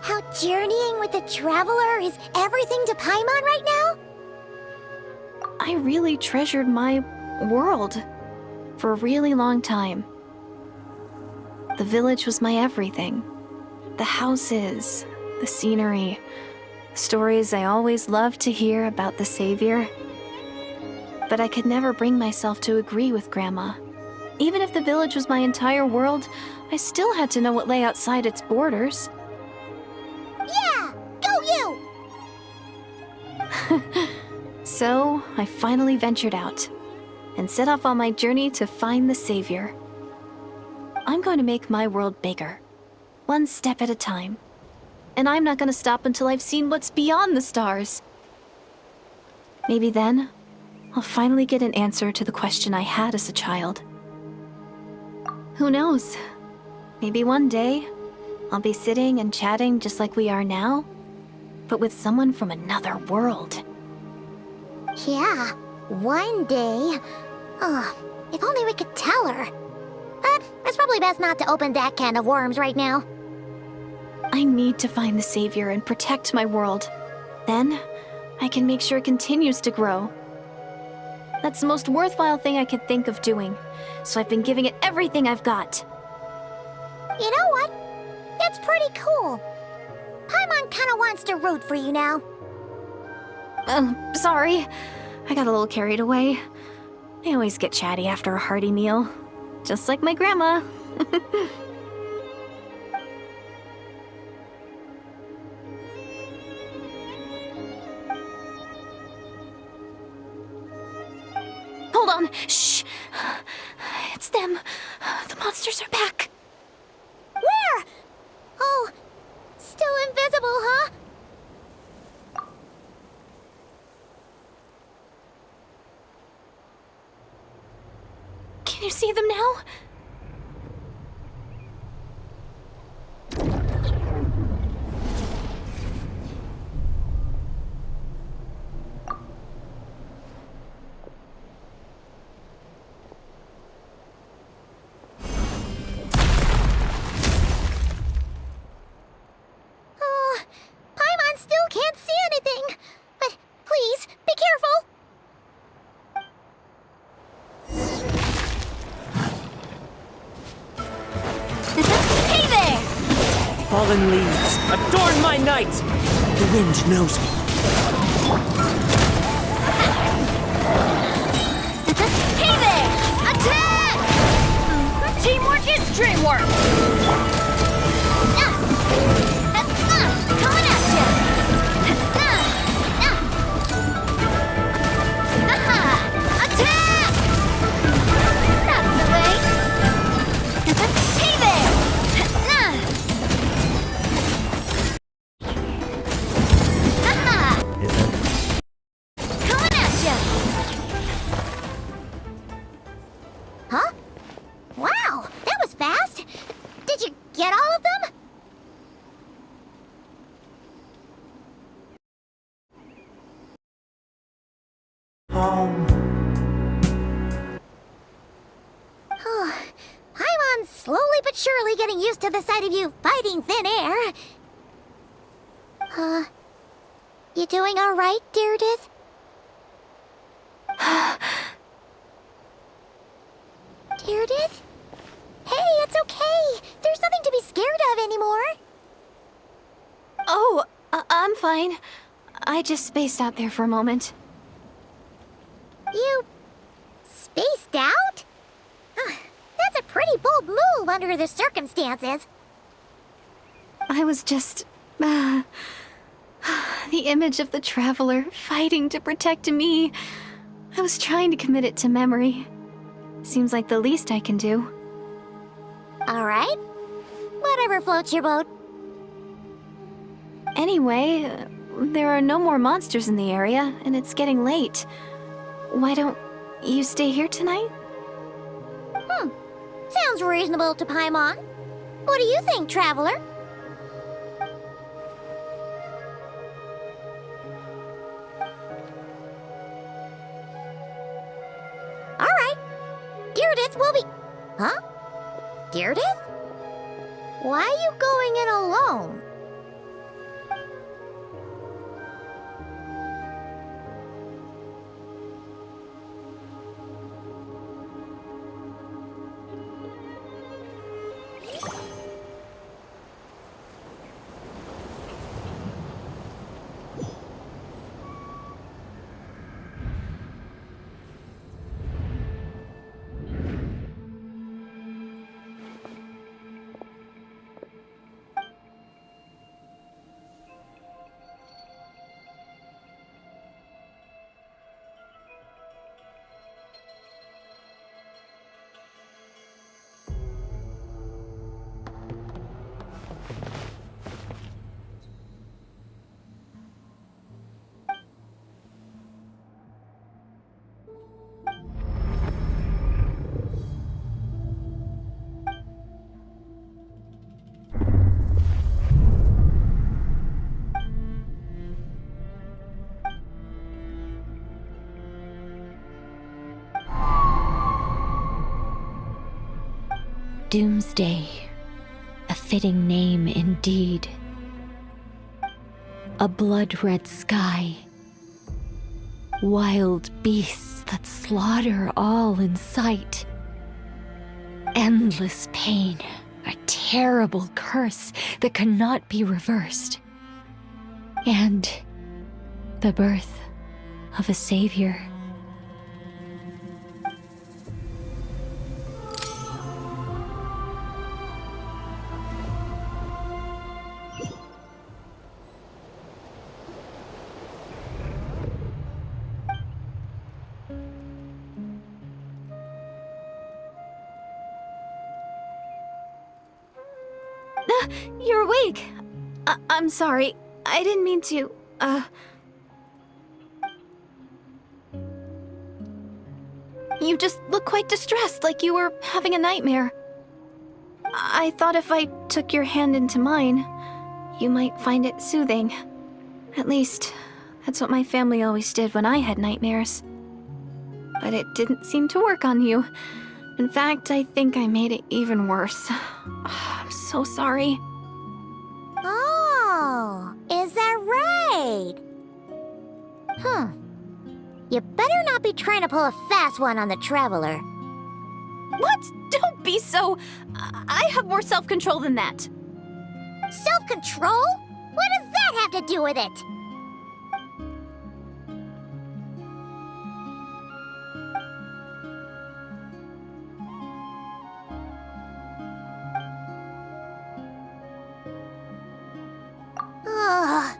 How journeying with the Traveler is everything to Paimon right now? I really treasured my world for a really long time. The village was my everything. The houses, the scenery, stories I always loved to hear about the Savior. But I could never bring myself to agree with Grandma. Even if the village was my entire world, I still had to know what lay outside its borders. Yeah! Go you! So, I finally ventured out and set off on my journey to find the Savior. I'm going to make my world bigger, one step at a time. And I'm not going to stop until I've seen what's beyond the stars. Maybe then, I'll finally get an answer to the question I had as a child. Who knows? Maybe one day, I'll be sitting and chatting just like we are now, but with someone from another world. Yeah, one day. Oh, if only we could tell her. But it's probably best not to open that can of worms right now. I need to find the Savior and protect my world. Then, I can make sure it continues to grow. That's the most worthwhile thing I could think of doing, so I've been giving it everything I've got. You know what? That's pretty cool. Paimon kinda wants to root for you now. Sorry. I got a little carried away. I always get chatty after a hearty meal. Just like my grandma. Hold on. Shh. It's them. The monsters are back. Where? Oh, still invisible, huh? Can you see them now? Paimon still can't see anything. But please, be careful. Hey there! Fallen leaves, adorn my night! The wind knows me. Hey there! Attack! Teamwork is dreamwork! Coming at you. Attack! That's the way! Hey there! Coming at you. Huh? Wow, that was fast. Did you get all of them? Paimon's slowly but surely getting used to the sight of you fighting thin air. You doing all right, Deirdith? Deirdith? Hey, it's okay. There's nothing to be scared of anymore. Oh, I'm fine. I just spaced out there for a moment. You spaced out? That's a pretty bold move under the circumstances. I was just... the image of the Traveler fighting to protect me. I was trying to commit it to memory. Seems like the least I can do. All right. Whatever floats your boat. Anyway, there are no more monsters in the area, and it's getting late. Why don't you stay here tonight? Sounds reasonable to Paimon. What do you think, Traveler? All right. Deirdith will be... Huh? Deirdith? Why are you going in alone? Doomsday. A fitting name indeed. A blood-red sky. Wild beasts that slaughter all in sight. Endless pain. A terrible curse that cannot be reversed. And the birth of a savior. You're awake. I'm sorry. I didn't mean to, You just look quite distressed, like you were having a nightmare. I thought if I took your hand into mine, you might find it soothing. At least, that's what my family always did when I had nightmares. But it didn't seem to work on you. In fact, I think I made it even worse. I'm so sorry. Oh, is that right? You better not be trying to pull a fast one on the Traveler. What? Don't be so... I have more self-control than that. Self-control? What does that have to do with it? Ugh.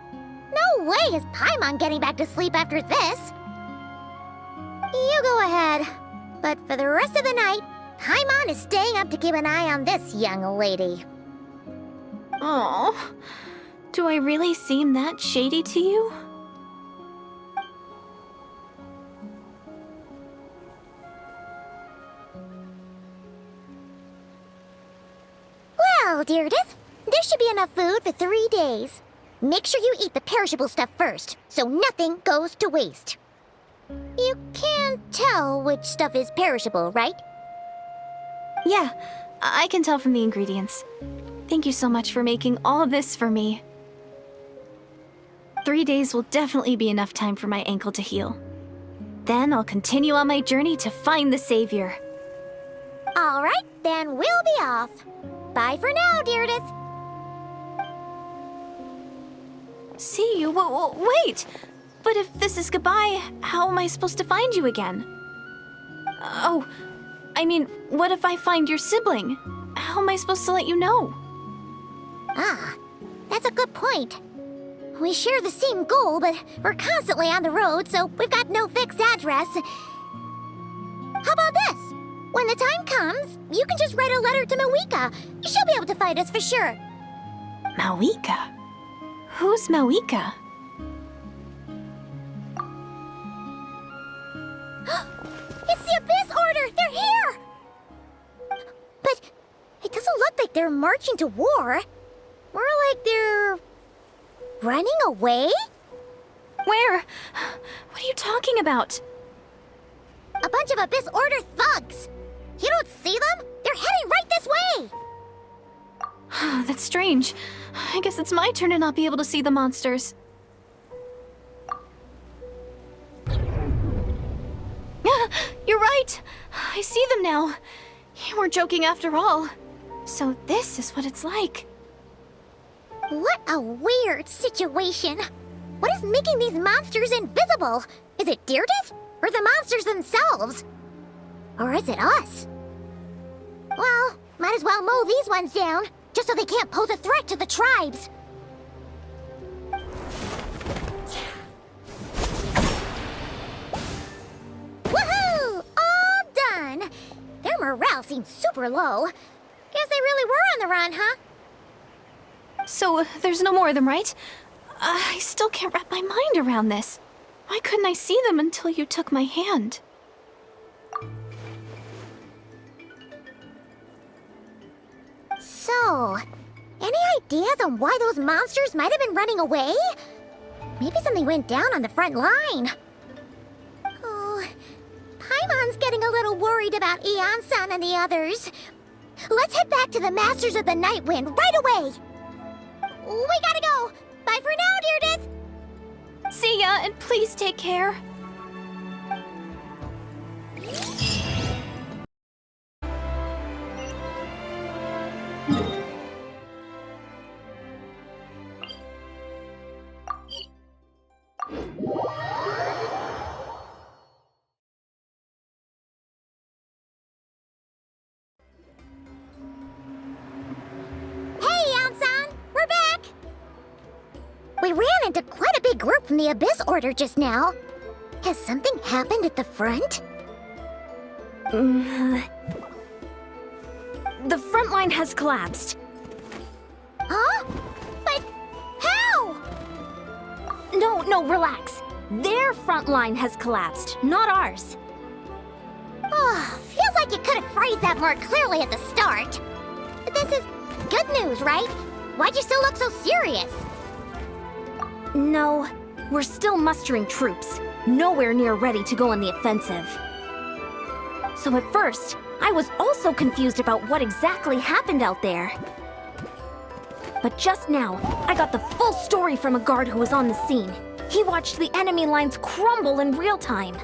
No way is Paimon getting back to sleep after this. You go ahead. But for the rest of the night, Paimon is staying up to keep an eye on this young lady. Oh, do I really seem that shady to you? Well, Deirdre, there should be enough food for 3 days. Make sure you eat the perishable stuff first, so nothing goes to waste. You can't tell which stuff is perishable, right? Yeah, I can tell from the ingredients. Thank you so much for making all this for me. 3 days will definitely be enough time for my ankle to heal. Then I'll continue on my journey to find the Savior. All right, then we'll be off. Bye for now, Deirdre. See you? Wait! But if this is goodbye, how am I supposed to find you again? Oh, I mean, what if I find your sibling? How am I supposed to let you know? Ah, that's a good point. We share the same goal, but we're constantly on the road, so we've got no fixed address. How about this? When the time comes, you can just write a letter to Mawika. She'll be able to find us for sure. Mawika? Who's Mawika? It's the Abyss Order! They're here! But it doesn't look like they're marching to war. More like they're... running away? Where? What are you talking about? A bunch of Abyss Order thugs! You don't see them? They're heading right this way! That's strange. I guess it's my turn to not be able to see the monsters. You're right! I see them now. You weren't joking after all. So this is what it's like. What a weird situation. What is making these monsters invisible? Is it Deirdre? Or the monsters themselves? Or is it us? Well, might as well mow these ones down, just so they can't pose a threat to the tribes. Woohoo! All done! Their morale seems super low. Guess they really were on the run, huh? So there's no more of them, right? I still can't wrap my mind around this. Why couldn't I see them until you took my hand? So, any ideas on why those monsters might have been running away? Maybe something went down on the front line. Oh, Paimon's getting a little worried about Eon-san and the others. Let's head back to the Masters of the Night Wind right away! We gotta go! Bye for now, Deirdre! See ya, and please take care. Hey, Yansan! We're back! We ran into quite a big group from the Abyss Order just now. Has something happened at the front? The front line has collapsed. Huh? But how? No, relax. Their front line has collapsed, not ours. Oh, feels like you could have phrased that more clearly at the start. But this is good news, right? Why'd you still look so serious? No, we're still mustering troops, nowhere near ready to go on the offensive. So at first, I was also confused about what exactly happened out there. But just now, I got the full story from a guard who was on the scene. He watched the enemy lines crumble in real time.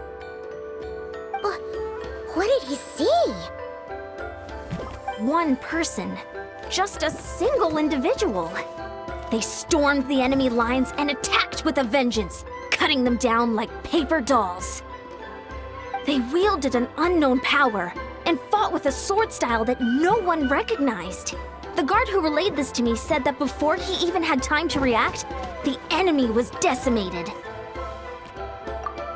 What did he see? One person, just a single individual. They stormed the enemy lines and attacked with a vengeance, cutting them down like paper dolls. They wielded an unknown power and fought with a sword style that no one recognized. The guard who relayed this to me said that before he even had time to react, the enemy was decimated.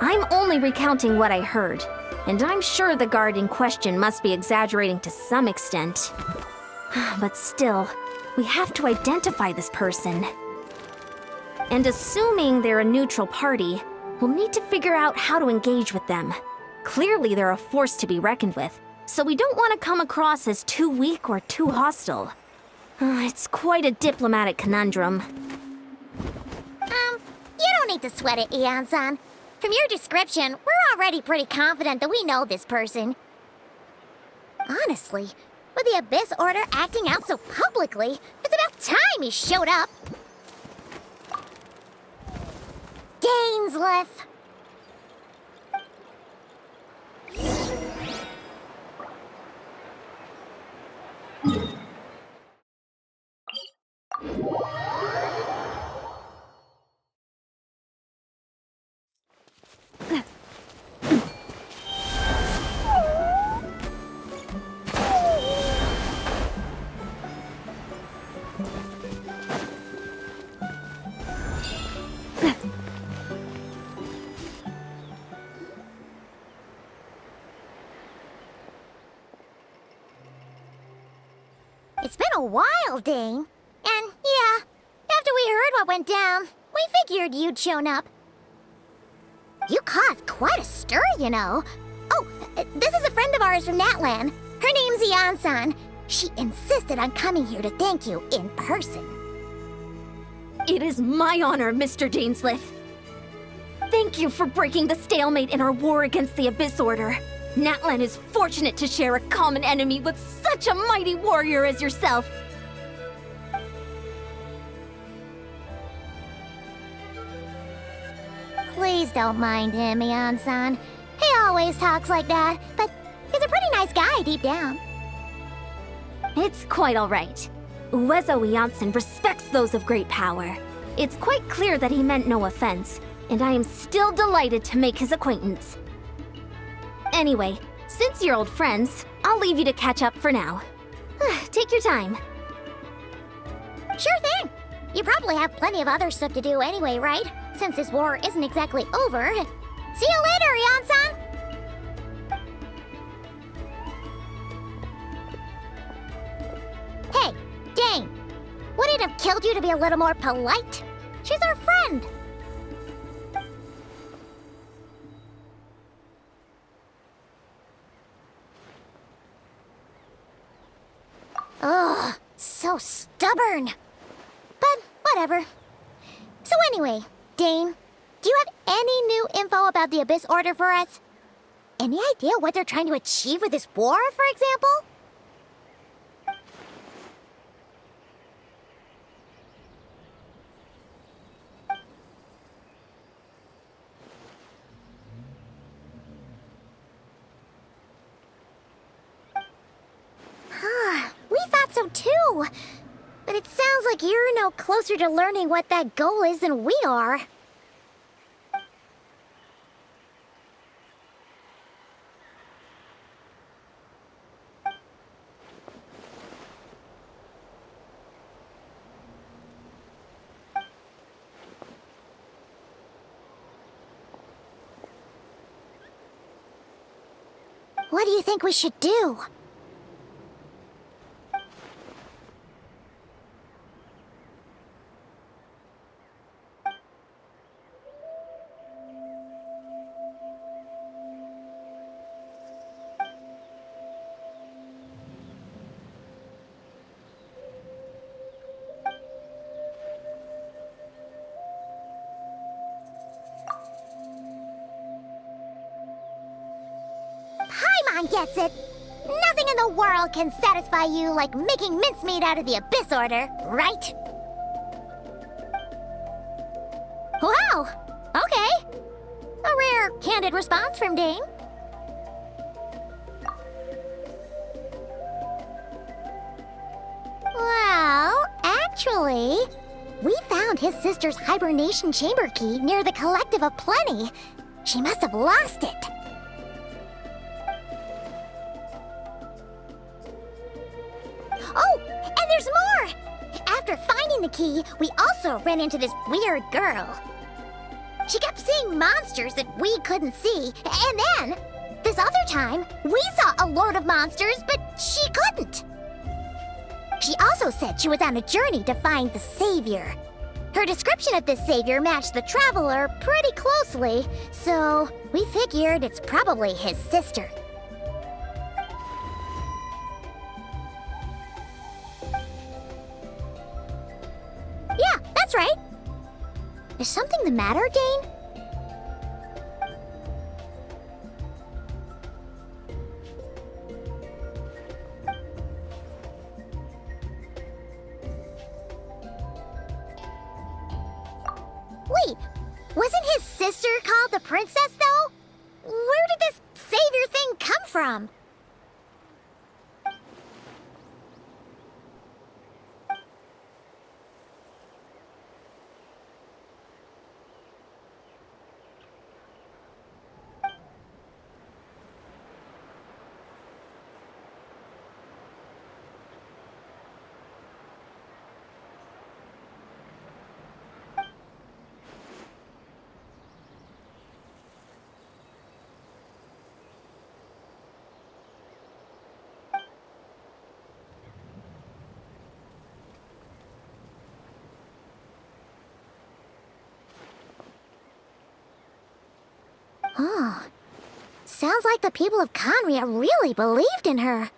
I'm only recounting what I heard, and I'm sure the guard in question must be exaggerating to some extent. But still, we have to identify this person. And assuming they're a neutral party, we'll need to figure out how to engage with them. Clearly they're a force to be reckoned with, so we don't want to come across as too weak or too hostile. It's quite a diplomatic conundrum. You don't need to sweat it, Ian-san. From your description, we're already pretty confident that we know this person. Honestly, with the Abyss Order acting out so publicly, it's about time he showed up. Gainsliff. It's been a while, Dane. And yeah, after we heard what went down, we figured you'd shown up. You caused quite a stir, you know. Oh, this is a friend of ours from Natlan. Her name's Ian-san. She insisted on coming here to thank you in person. It is my honor, Mr. Gainsliff. Thank you for breaking the stalemate in our war against the Abyss Order. Natlan is fortunate to share a common enemy with such a mighty warrior as yourself. Please don't mind him, Ian-san. He always talks like that, but he's a pretty nice guy deep down. It's quite all right. Uezo Janssen respects those of great power. It's quite clear that he meant no offense, and I am still delighted to make his acquaintance. Anyway, since you're old friends, I'll leave you to catch up for now. Take your time. Sure thing. You probably have plenty of other stuff to do anyway, right? Since this war isn't exactly over. See you later, Ian-san! Hey, Dane. Would it have killed you to be a little more polite? She's our friend. Ugh, so stubborn. But whatever. So anyway, Dane, do you have any new info about the Abyss Order for us? Any idea what they're trying to achieve with this war, for example? no closer to learning what that goal is than we are. What do you think we should do? Paimon gets it. Nothing in the world can satisfy you like making mincemeat out of the Abyss Order, right? Wow! Okay. A rare, candid response from Dane. Well, actually, we found his sister's hibernation chamber key near the Collective of Plenty. She must have lost it. Oh, and there's more! After finding the key, we also ran into this weird girl. She kept seeing monsters that we couldn't see, and then, this other time, we saw a lord of monsters, but she couldn't. She also said she was on a journey to find the savior. Her description of this savior matched the traveler pretty closely, so we figured it's probably his sister. Yeah, that's right. Is something the matter, Dane? Wait, wasn't his sister called the princess, though? Where did this savior thing come from? Oh, sounds like the people of Conria really believed in her.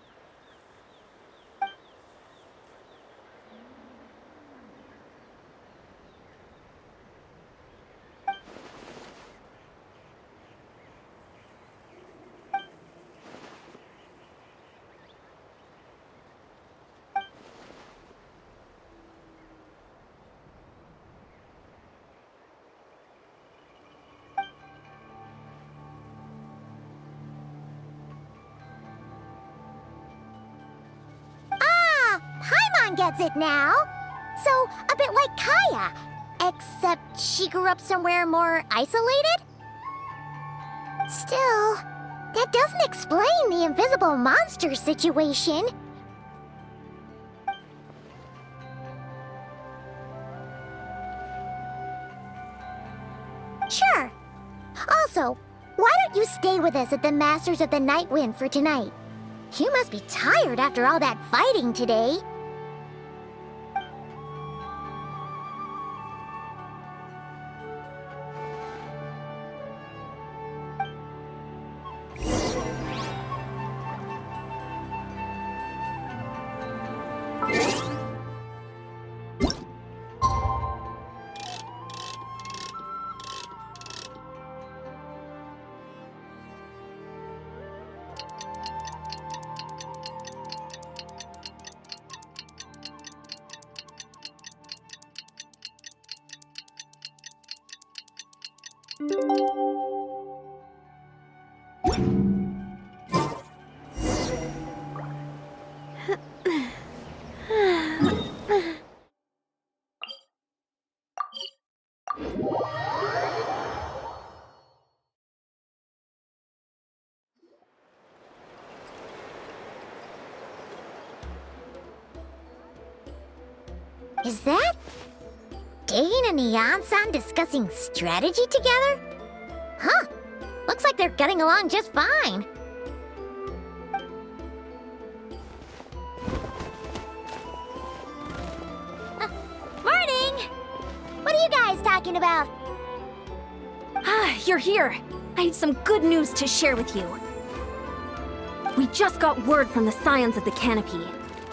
Paimon gets it now. So, a bit like Kaya, except she grew up somewhere more isolated? Still, that doesn't explain the invisible monster situation. Sure. Also, why don't you stay with us at the Masters of the Night Wind for tonight? You must be tired after all that fighting today. Is that Dane and Eon-san discussing strategy together? Huh. Looks like they're getting along just fine. Morning! What are you guys talking about? Ah, you're here. I have some good news to share with you. We just got word from the Scions of the Canopy.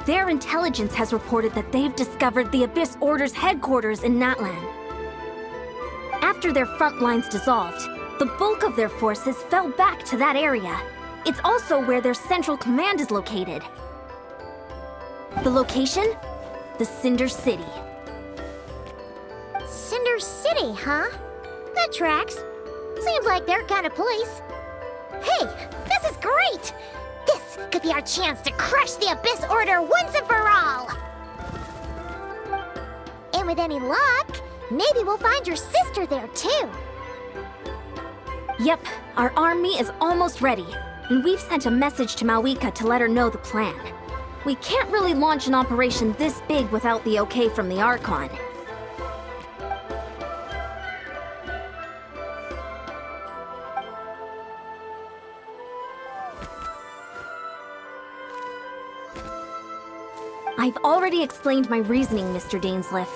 Their intelligence has reported that they've discovered the Abyss Order's headquarters in Natlan. After their front lines dissolved, the bulk of their forces fell back to that area. It's also where their central command is located. The location? The Cinder City. Cinder City, huh? That tracks. Seems like their kind of place. Hey, this is great! This could be our chance to crush the Abyss Order once and for all! And with any luck, maybe we'll find your sister there too. Yep, our army is almost ready, and we've sent a message to Mawika to let her know the plan. We can't really launch an operation this big without the okay from the Archon. I've already explained my reasoning, Mr. Dainsleif.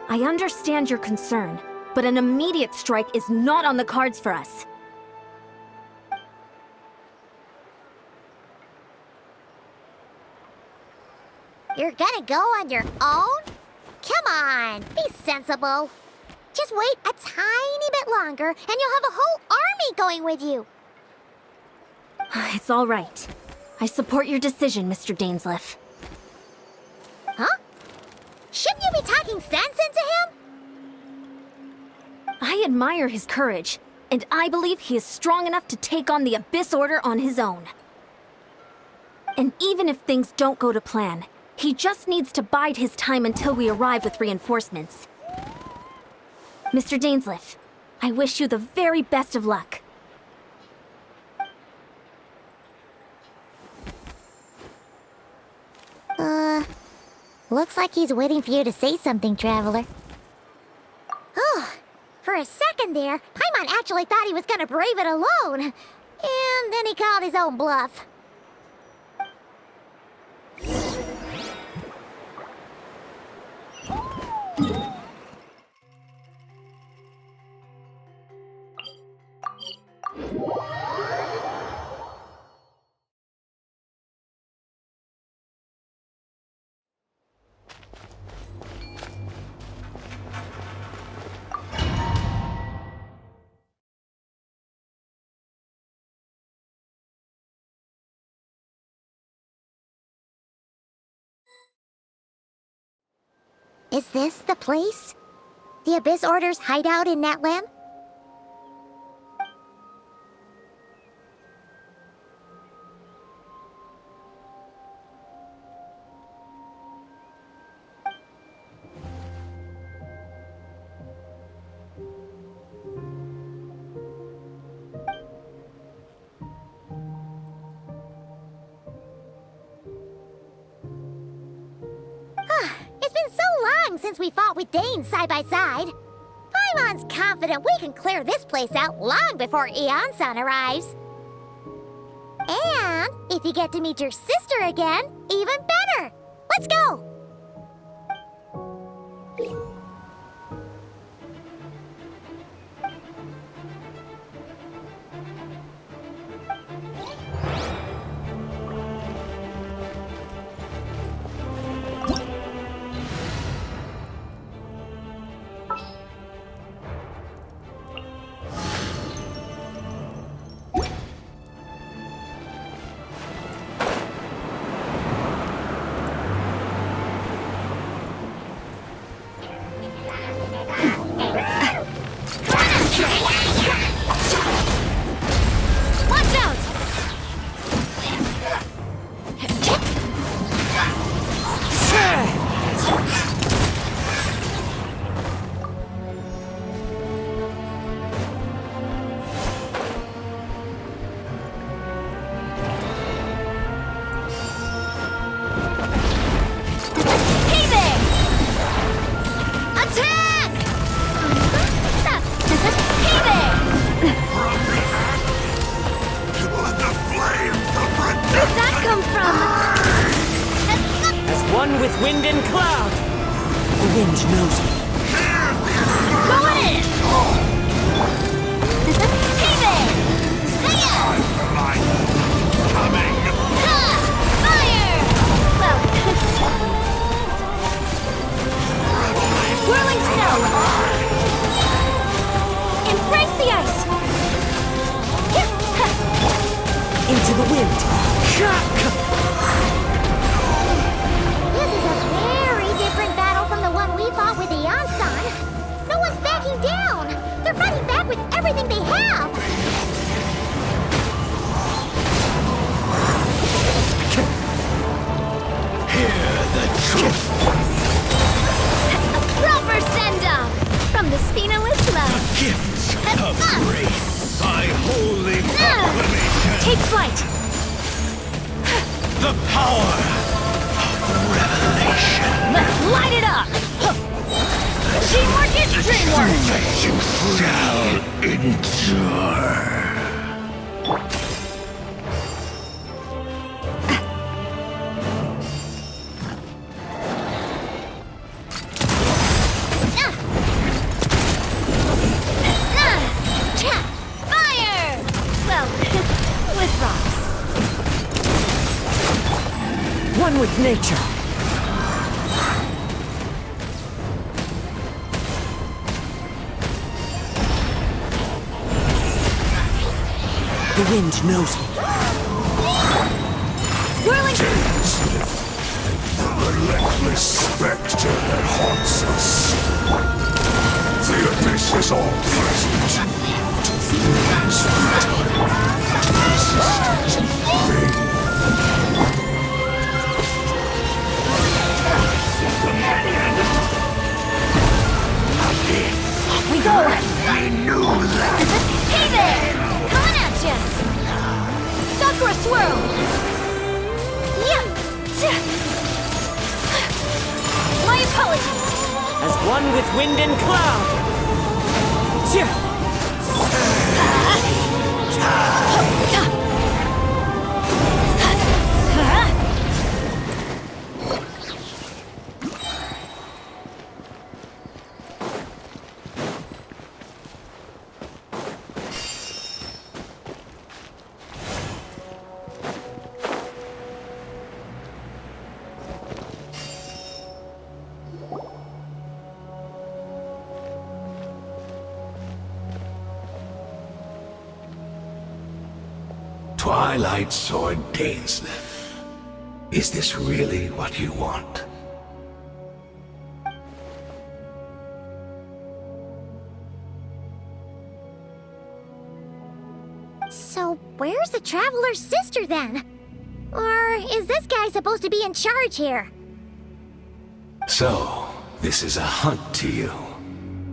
I understand your concern, but an immediate strike is not on the cards for us. You're gonna go on your own? Come on, be sensible. Just wait a tiny bit longer and you'll have a whole army going with you. It's all right. I support your decision, Mr. Dainsleif. Huh? Shouldn't you be talking sense into him? I admire his courage, and I believe he is strong enough to take on the Abyss Order on his own. And even if things don't go to plan, he just needs to bide his time until we arrive with reinforcements. Mr. Dainsleif, I wish you the very best of luck. Looks like he's waiting for you to say something, Traveler. Oh, for a second there, Paimon actually thought he was gonna brave it alone. And then he called his own bluff. Is this the place? The Abyss Order's hideout in Natlan? Since we fought with Dane side by side. Paimon's confident we can clear this place out long before Eon-san arrives. And if you get to meet your sister again, even better. Let's go! one with wind and cloud. The wind knows me. Going in! Hey there! Hiya! Coming! Ha! Fire! Well... Whirling snow! Embrace the ice! Into the wind. This is a very different battle from the one we fought with the Ansan. No one's backing down! They're fighting back with everything they have! Hear the truth! A proper send-off from the Spinalist Love. Gifts of grace! My holy proclamation! Take flight! The power of revelation! Let's light it up! Teamwork is dreamwork! You shall endure! Fire! Well, with rocks. One with nature. The wind knows me. Whirling... The relentless specter that haunts us. The abyss is all present. To feelings futile, to resistance vain. Off we go! We knew that. Hey there! Coming at ya! Sakura swirl! Yeah! My apologies! As one with wind and cloud. Twilight Sword Dainsleif. Is this really what you want? So, where's the Traveler's sister then? Or is this guy supposed to be in charge here? So, this is a hunt to you.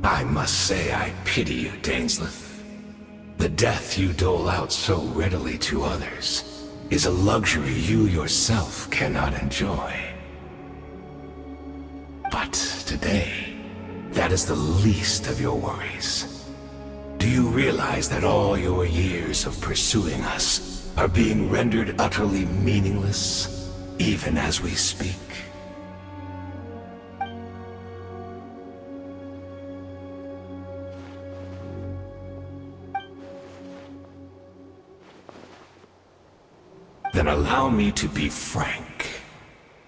I must say I pity you, Dainsleif. The death you dole out so readily to others is a luxury you yourself cannot enjoy. But today, that is the least of your worries. Do you realize that all your years of pursuing us are being rendered utterly meaningless, even as we speak? Then allow me to be frank.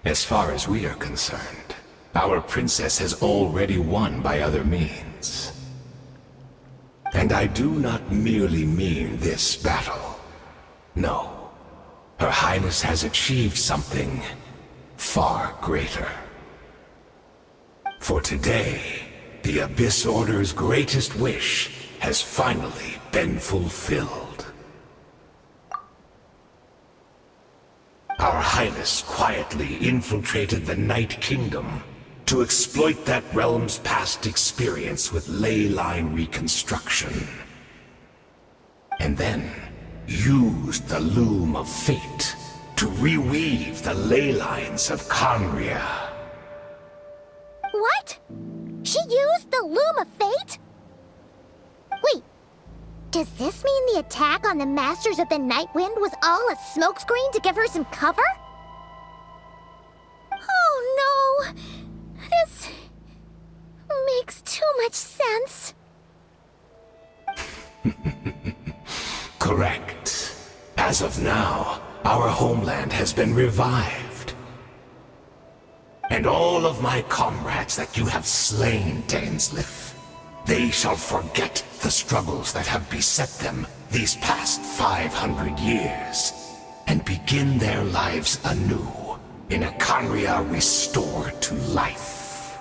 As far as we are concerned, our princess has already won by other means. And I do not merely mean this battle. No. Her Highness has achieved something far greater. For today, the Abyss Order's greatest wish has finally been fulfilled. Our Highness quietly infiltrated the Night Kingdom to exploit that realm's past experience with ley line reconstruction. And then used the Loom of Fate to reweave the ley lines of Conria. What? She used the Loom of Fate? Wait, does this mean the attack on the Masters of the Night Wind was all a smokescreen to give her some cover? Oh This makes too much sense. Correct. As of now, our homeland has been revived. And all of my comrades that you have slain, Dainsleif, they shall forget the struggles that have beset them these past 500 years, and begin their lives anew in a Canria restored to life.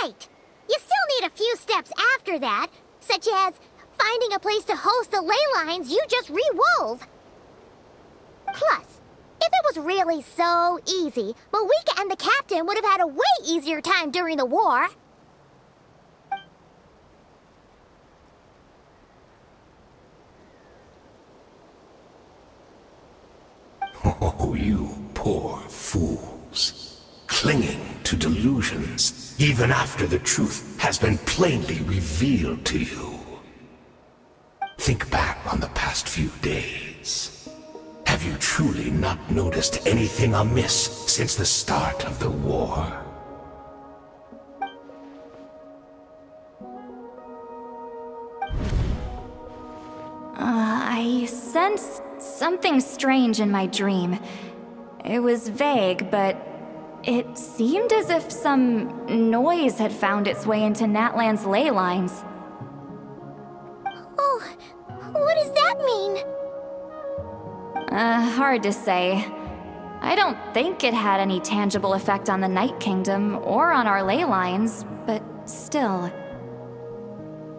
Right! You still need a few steps after that, such as finding a place to host the ley lines you just re-wove. Plus, if it was really so easy, Moeka and the captain would have had a way easier time during the war. Oh, you poor fools. Clinging to delusions, even after the truth has been plainly revealed to you. Think back on the past few days. Have you truly not noticed anything amiss since the start of the war? I sensed something strange in my dream. It was vague, but it seemed as if some noise had found its way into Natlan's ley lines. Oh, what does that mean? Hard to say. I don't think it had any tangible effect on the Night Kingdom or on our ley lines, but still.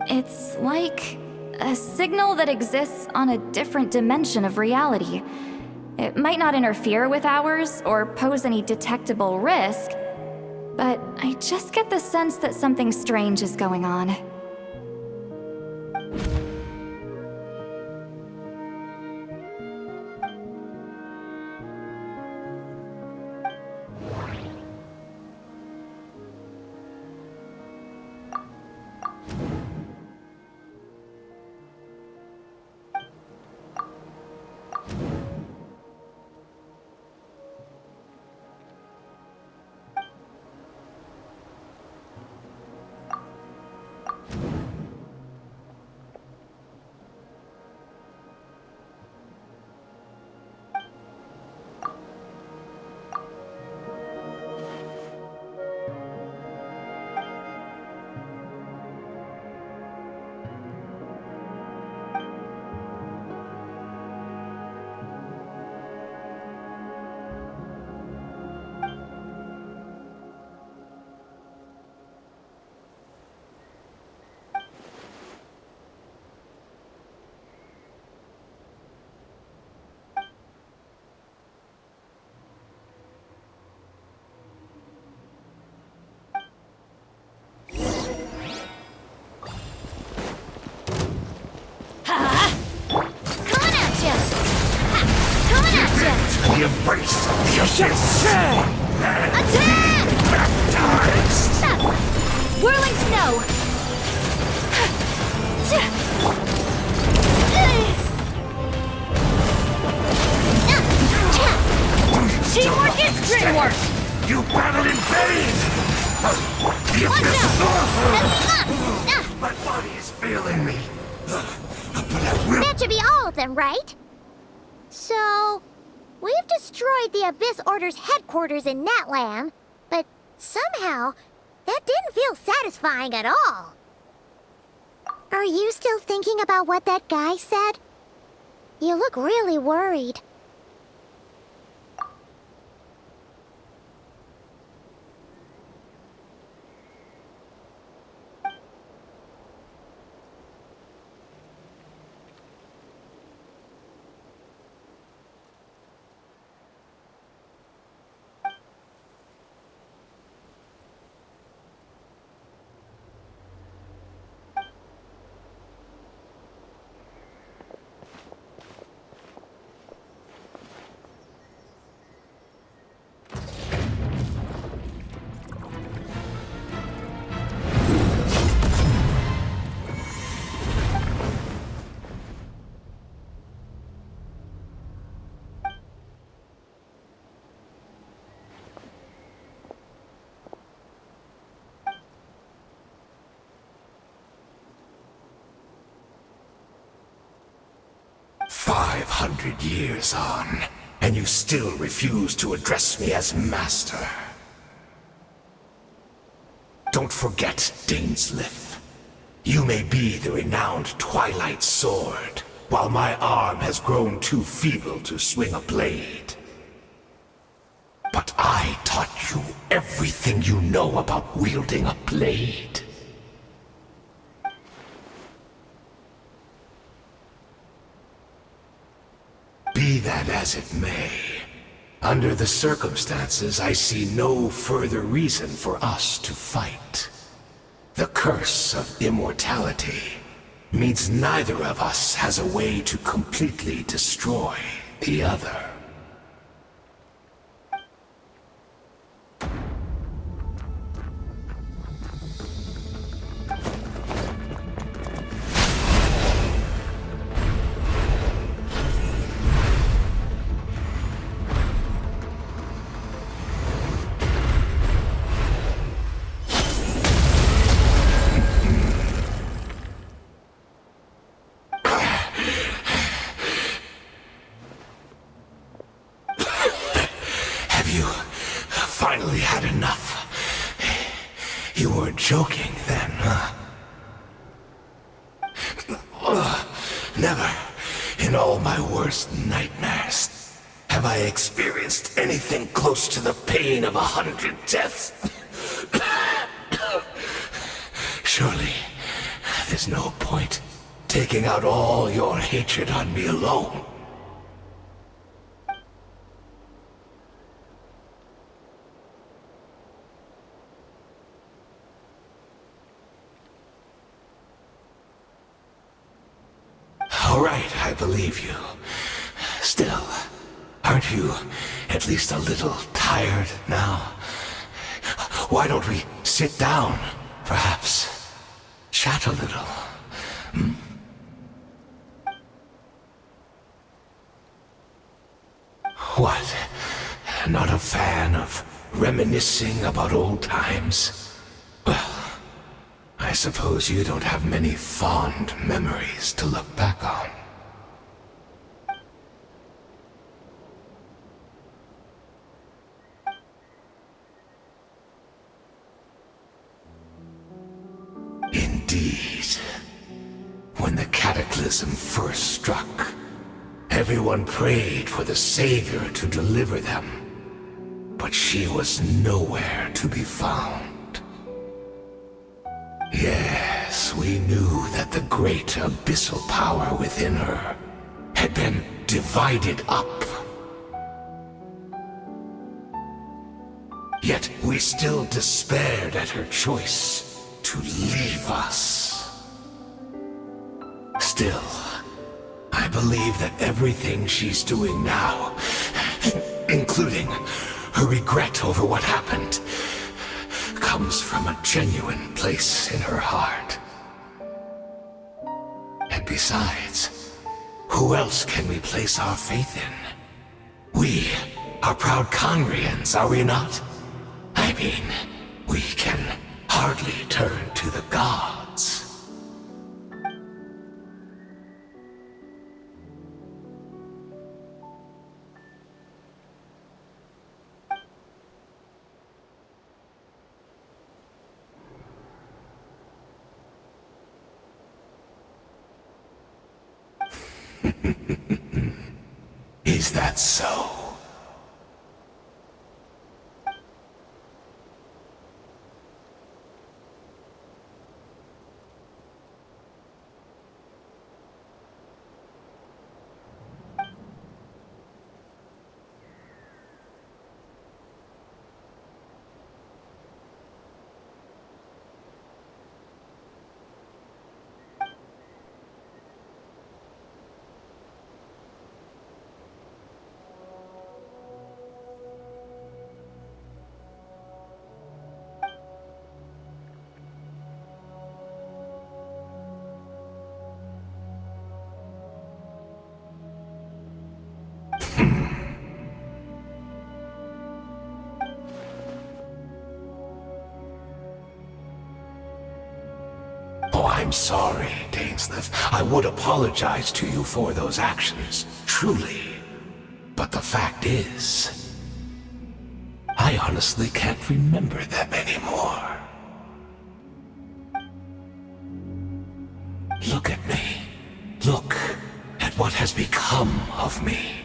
It's like a signal that exists on a different dimension of reality. It might not interfere with ours or pose any detectable risk, but I just get the sense that something strange is going on. The embrace of the abyss! Attack! Baptized! Whirling snow! Teamwork is dreamwork! You battled in vain! The abyss! My body is failing me. But I will... That should be all of them, right? So, we've destroyed the Abyss Order's headquarters in Natlan, but somehow, that didn't feel satisfying at all. Are you still thinking about what that guy said? You look really worried. 500 years on, and you still refuse to address me as master. Don't forget, Daneslith. You may be the renowned Twilight Sword, while my arm has grown too feeble to swing a blade. But I taught you everything you know about wielding a blade. Be that as it may, under the circumstances, I see no further reason for us to fight. The curse of immortality means neither of us has a way to completely destroy the other. Finally had enough. You weren't joking then, huh? Never, in all my worst nightmares, have I experienced anything close to the pain of 100 deaths. Surely, there's no point taking out all your hatred on me alone. All right, I believe you. Still, aren't you at least a little tired now? Why don't we sit down, perhaps? Chat a little. What? Not a fan of reminiscing about old times? Well, I suppose you don't have many fond memories to look back on. Indeed. When the cataclysm first struck, everyone prayed for the Savior to deliver them, but she was nowhere to be found. Yes, we knew that the great abyssal power within her had been divided up. Yet we still despaired at her choice to leave us. Still, I believe that everything she's doing now, including her regret over what happened, comes from a genuine place in her heart. And besides, who else can we place our faith in? We are proud Conrians, are we not? I mean, we can hardly turn to the gods. Is that so? Oh, I'm sorry, Dainsleif. I would apologize to you for those actions, truly. But the fact is, I honestly can't remember them anymore. Look at me. Look at what has become of me.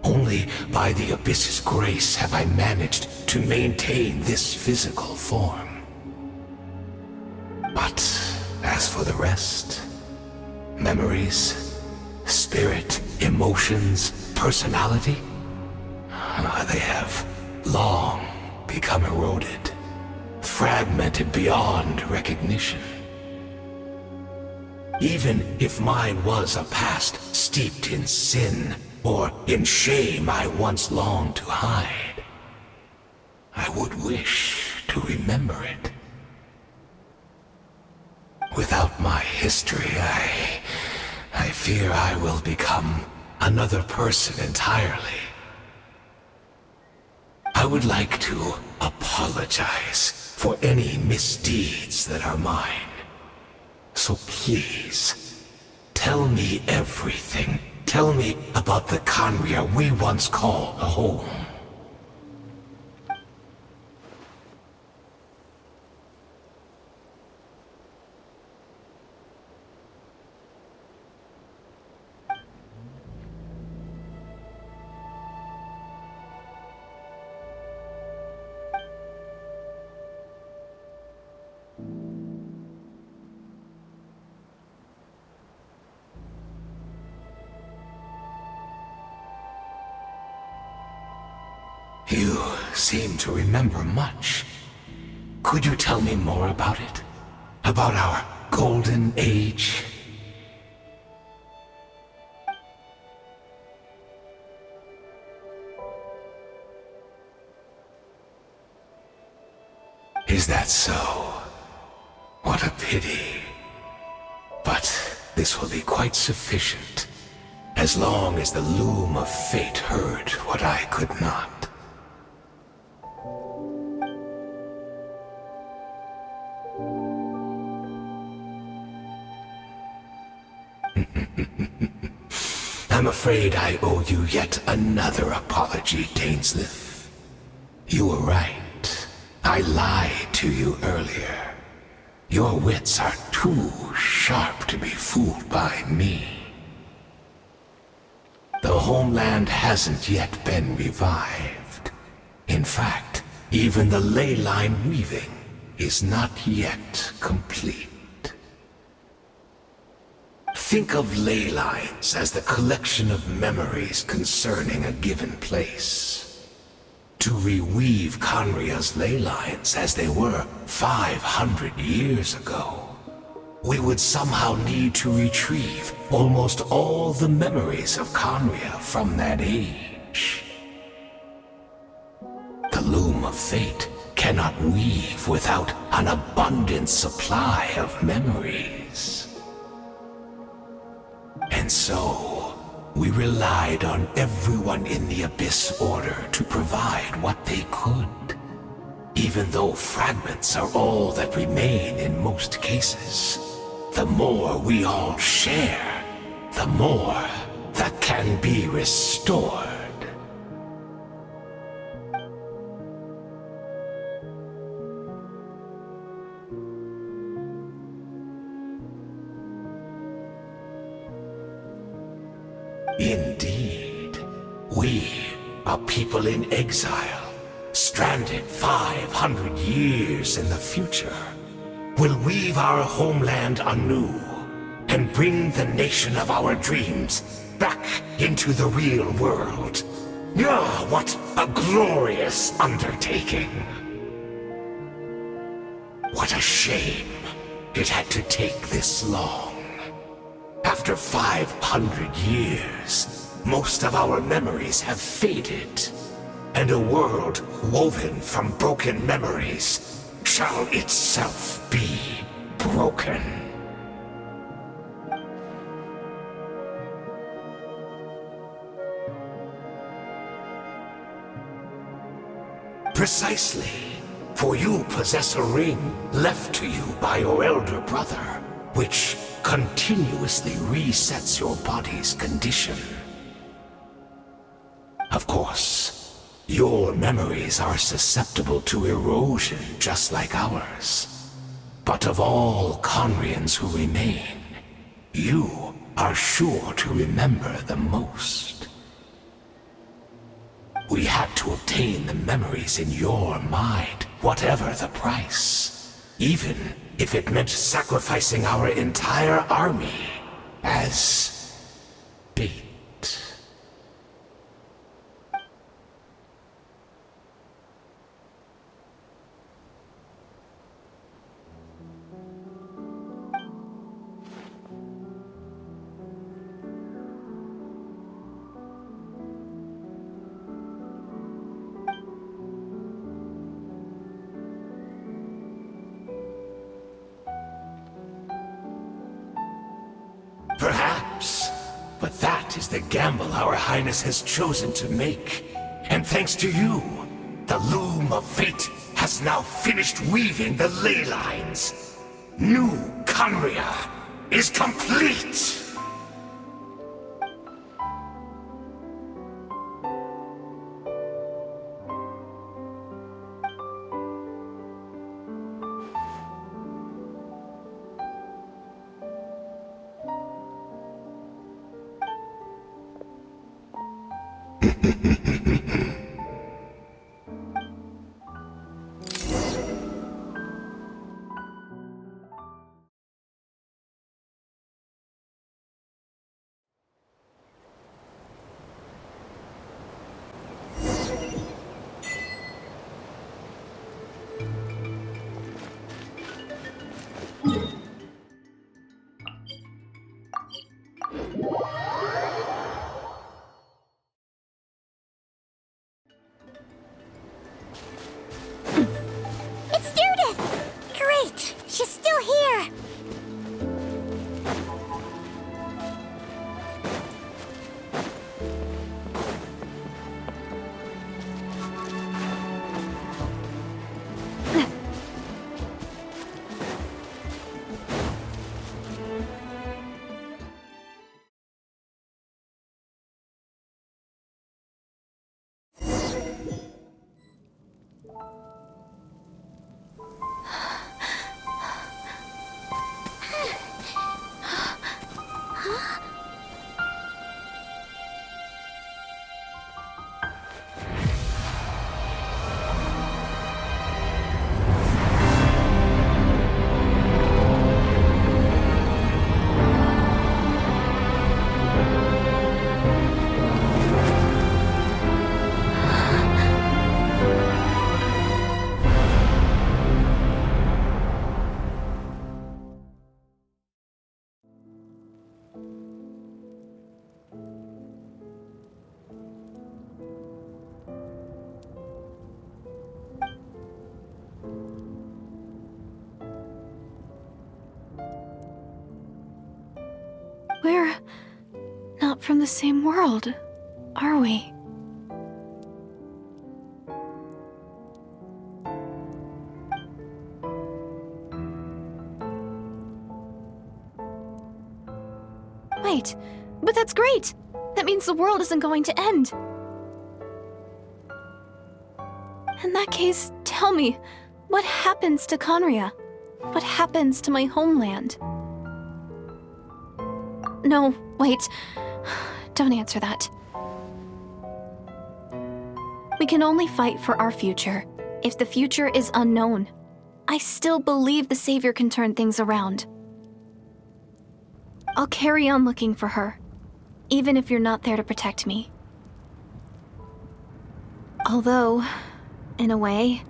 Only by the Abyss's grace have I managed to maintain this physical form. But as for the rest, memories, spirit, emotions, personality, they have long become eroded, fragmented beyond recognition. Even if mine was a past steeped in sin or in shame I once longed to hide, I would wish to remember it. Without my history, I fear I will become another person entirely. I would like to apologize for any misdeeds that are mine. So please, tell me everything. Tell me about the Khaenri'ah we once called a home. You seem to remember much. Could you tell me more about it? About our golden age? Is that so? What a pity. But this will be quite sufficient, as long as the loom of fate heard what I could not. I'm afraid I owe you yet another apology, Dainsleif. You were right. I lied to you earlier. Your wits are too sharp to be fooled by me. The homeland hasn't yet been revived. In fact, even the ley line weaving is not yet complete. Think of ley lines as the collection of memories concerning a given place. To reweave Khaenri'ah's ley lines as they were 500 years ago, we would somehow need to retrieve almost all the memories of Khaenri'ah from that age. The loom of fate cannot weave without an abundant supply of memories. And so, we relied on everyone in the Abyss Order to provide what they could. Even though fragments are all that remain in most cases, the more we all share, the more that can be restored. Indeed, we, a people in exile, stranded 500 years in the future, will weave our homeland anew and bring the nation of our dreams back into the real world. Ah, what a glorious undertaking! What a shame it had to take this long. After 500 years, most of our memories have faded, and a world woven from broken memories shall itself be broken. Precisely. For you possess a ring left to you by your elder brother, which continuously resets your body's condition. Of course, your memories are susceptible to erosion just like ours. But of all Conrians who remain, you are sure to remember the most. We had to obtain the memories in your mind, whatever the price. Even if it meant sacrificing our entire army as bait. Perhaps, but that is the gamble our Highness has chosen to make. And thanks to you, the loom of fate has now finished weaving the ley lines. New Conria is complete! It's Judith! Great! She's still here! We're not from the same world, are we? Wait, but that's great! That means the world isn't going to end. In that case, tell me, what happens to Conria? What happens to my homeland? No, wait. Don't answer that. We can only fight for our future. If the future is unknown, I still believe the Savior can turn things around. I'll carry on looking for her, even if you're not there to protect me. Although, in a way,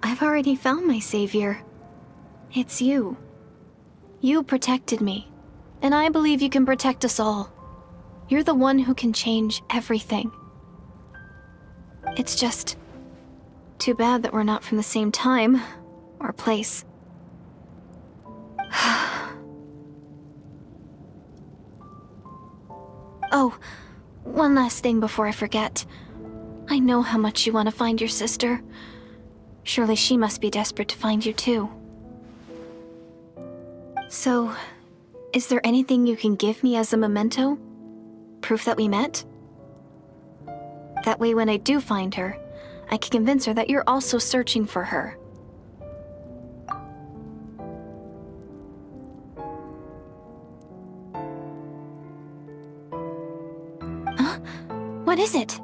I've already found my Savior. It's you. You protected me, and I believe you can protect us all. You're the one who can change everything. It's just too bad that we're not from the same time or place. Oh, one last thing before I forget. I I know how much you want to find your sister. Surely she must be desperate to find you too. So, is there anything you can give me as a memento? Proof that we met? That way when I do find her, I can convince her that you're also searching for her. Huh? What is it?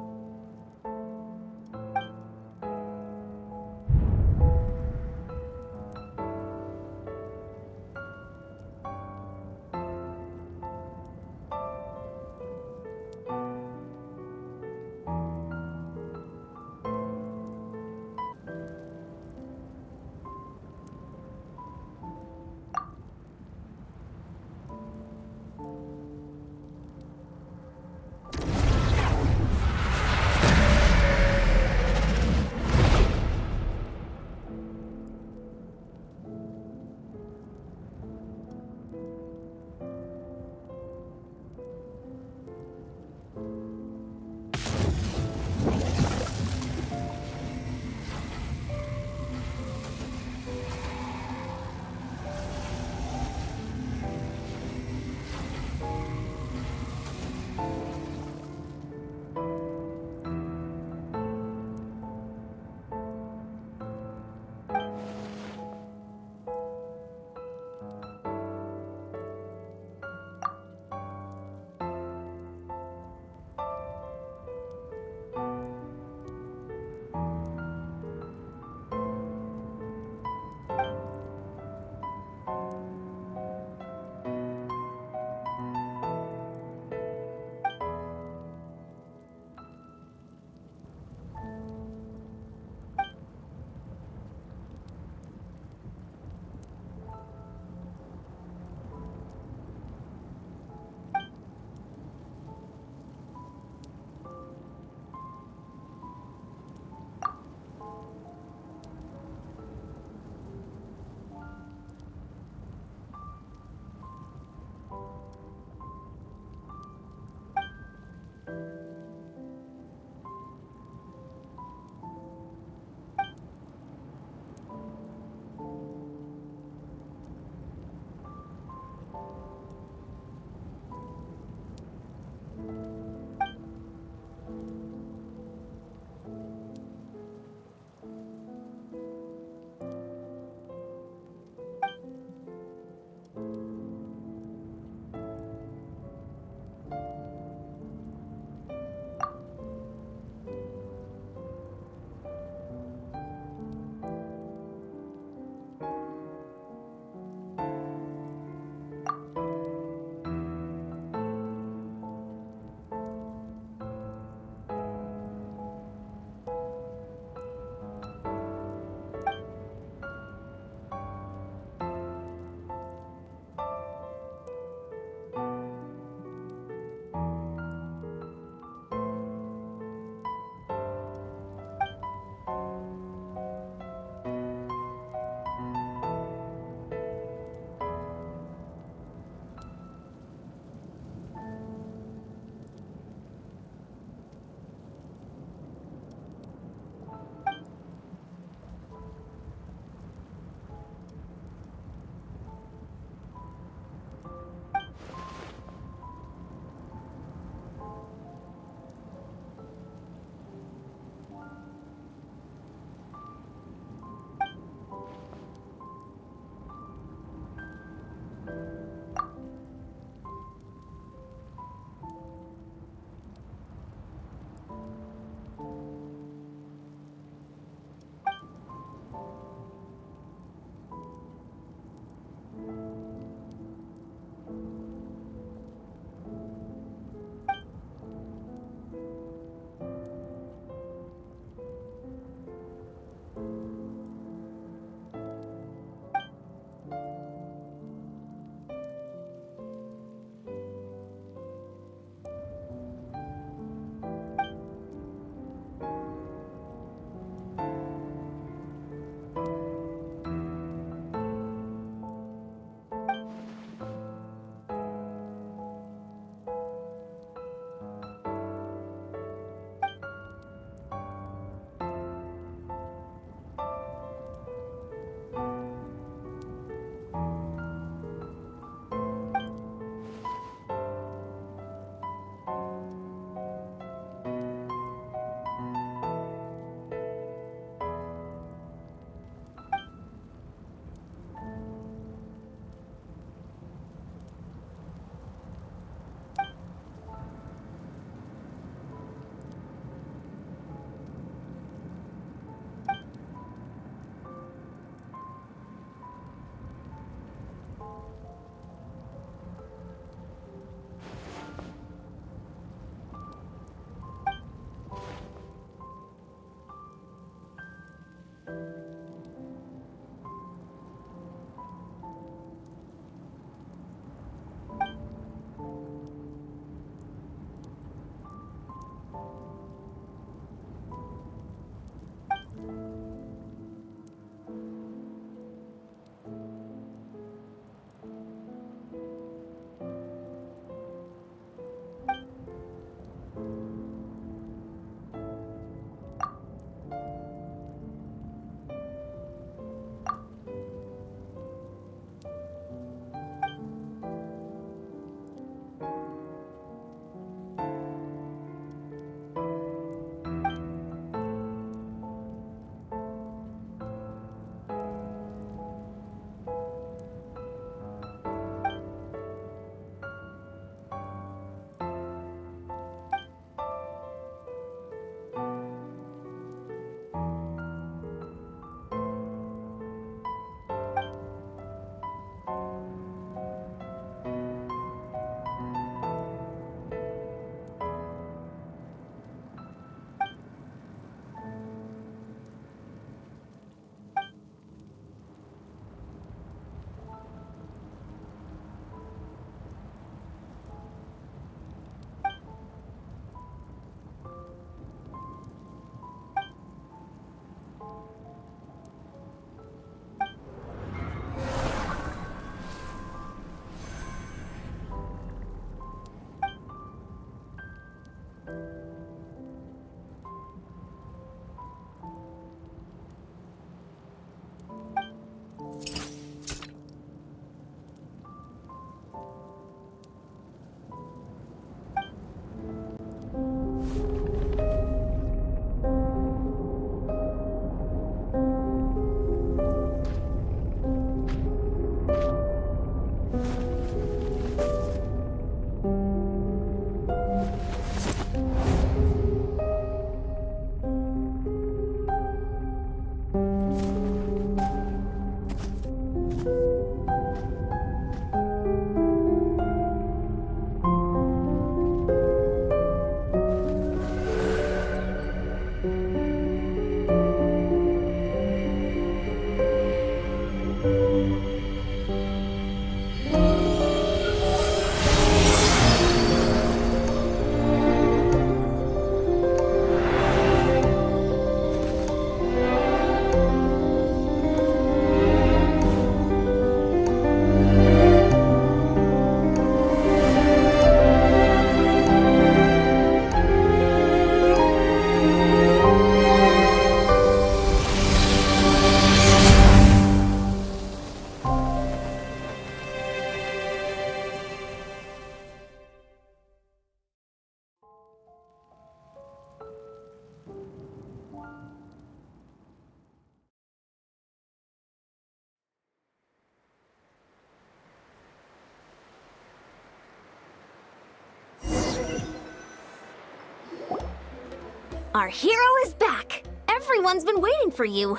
Our hero is back! Everyone's been waiting for you!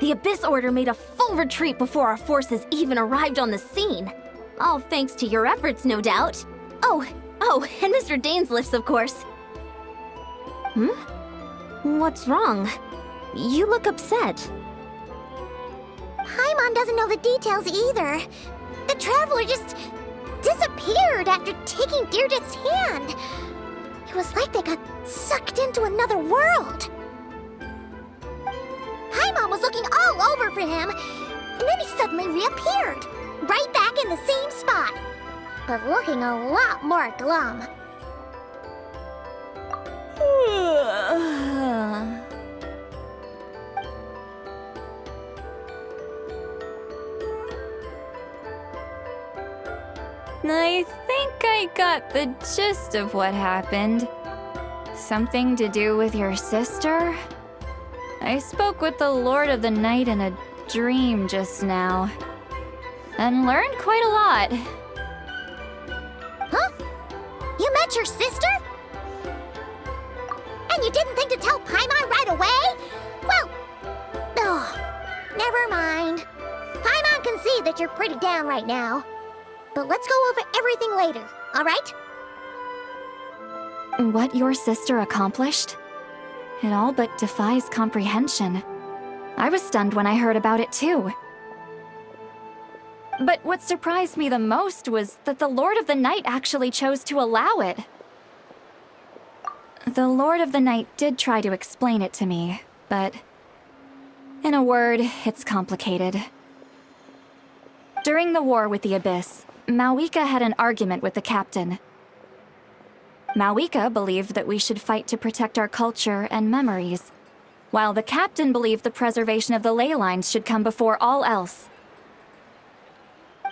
The Abyss Order made a full retreat before our forces even arrived on the scene. All thanks to your efforts, no doubt. Oh, and Mr. Dainsliff's, of course. What's wrong? You look upset. Paimon doesn't know the details either. The Traveler just disappeared after taking Deirdre's hand. It was like they got sucked into another world. Paimon was looking all over for him, and then he suddenly reappeared, right back in the same spot, but looking a lot more glum. I think I got the gist of what happened. Something to do with your sister? I spoke with the Lord of the Night in a dream just now, and learned quite a lot. Huh? You met your sister? And you didn't think to tell Paimon right away? Well, never mind. Paimon can see that you're pretty down right now. But let's go over everything later, all right? What your sister accomplished? It all but defies comprehension. I was stunned when I heard about it too. But what surprised me the most was that the Lord of the Night actually chose to allow it. The Lord of the Night did try to explain it to me, but in a word, it's complicated. During the war with the Abyss, Mawika had an argument with the captain. Mawika believed that we should fight to protect our culture and memories, while the captain believed the preservation of the ley lines should come before all else.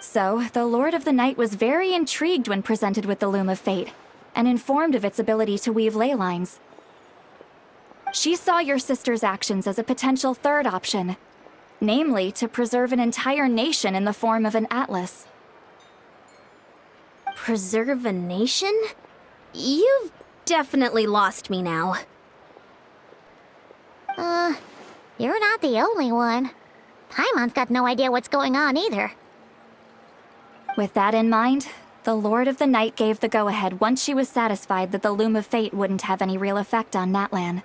So, the Lord of the Night was very intrigued when presented with the Loom of Fate, and informed of its ability to weave ley lines. She saw your sister's actions as a potential third option, namely to preserve an entire nation in the form of an atlas. Preserve a nation? You've definitely lost me now. You're not the only one. Paimon's got no idea what's going on either. With that in mind, the Lord of the Night gave the go-ahead once she was satisfied that the Loom of Fate wouldn't have any real effect on Natlan.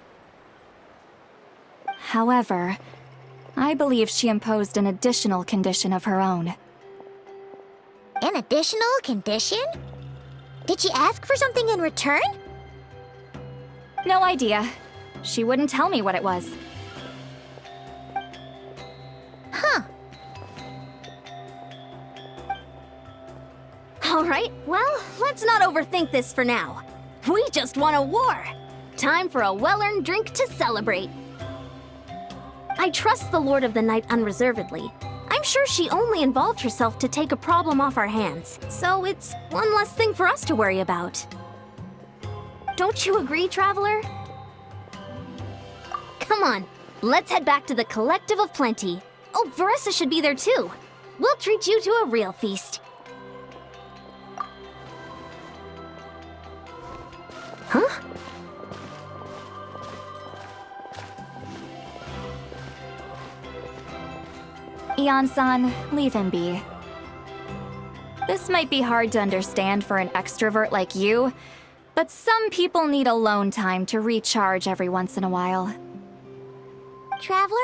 However, I believe she imposed an additional condition of her own. An additional condition? Did she ask for something in return? No idea. She wouldn't tell me what it was. Huh. All right, well, let's not overthink this for now. We just won a war. Time for a well-earned drink to celebrate. I trust the Lord of the Night unreservedly. I'm sure she only involved herself to take a problem off our hands, so it's one less thing for us to worry about. Don't you agree, Traveler? Come on, let's head back to the Collective of Plenty. Oh, Veressa should be there too. We'll treat you to a real feast. Huh? Ian-san, leave him be. This might be hard to understand for an extrovert like you, but some people need alone time to recharge every once in a while. Traveler,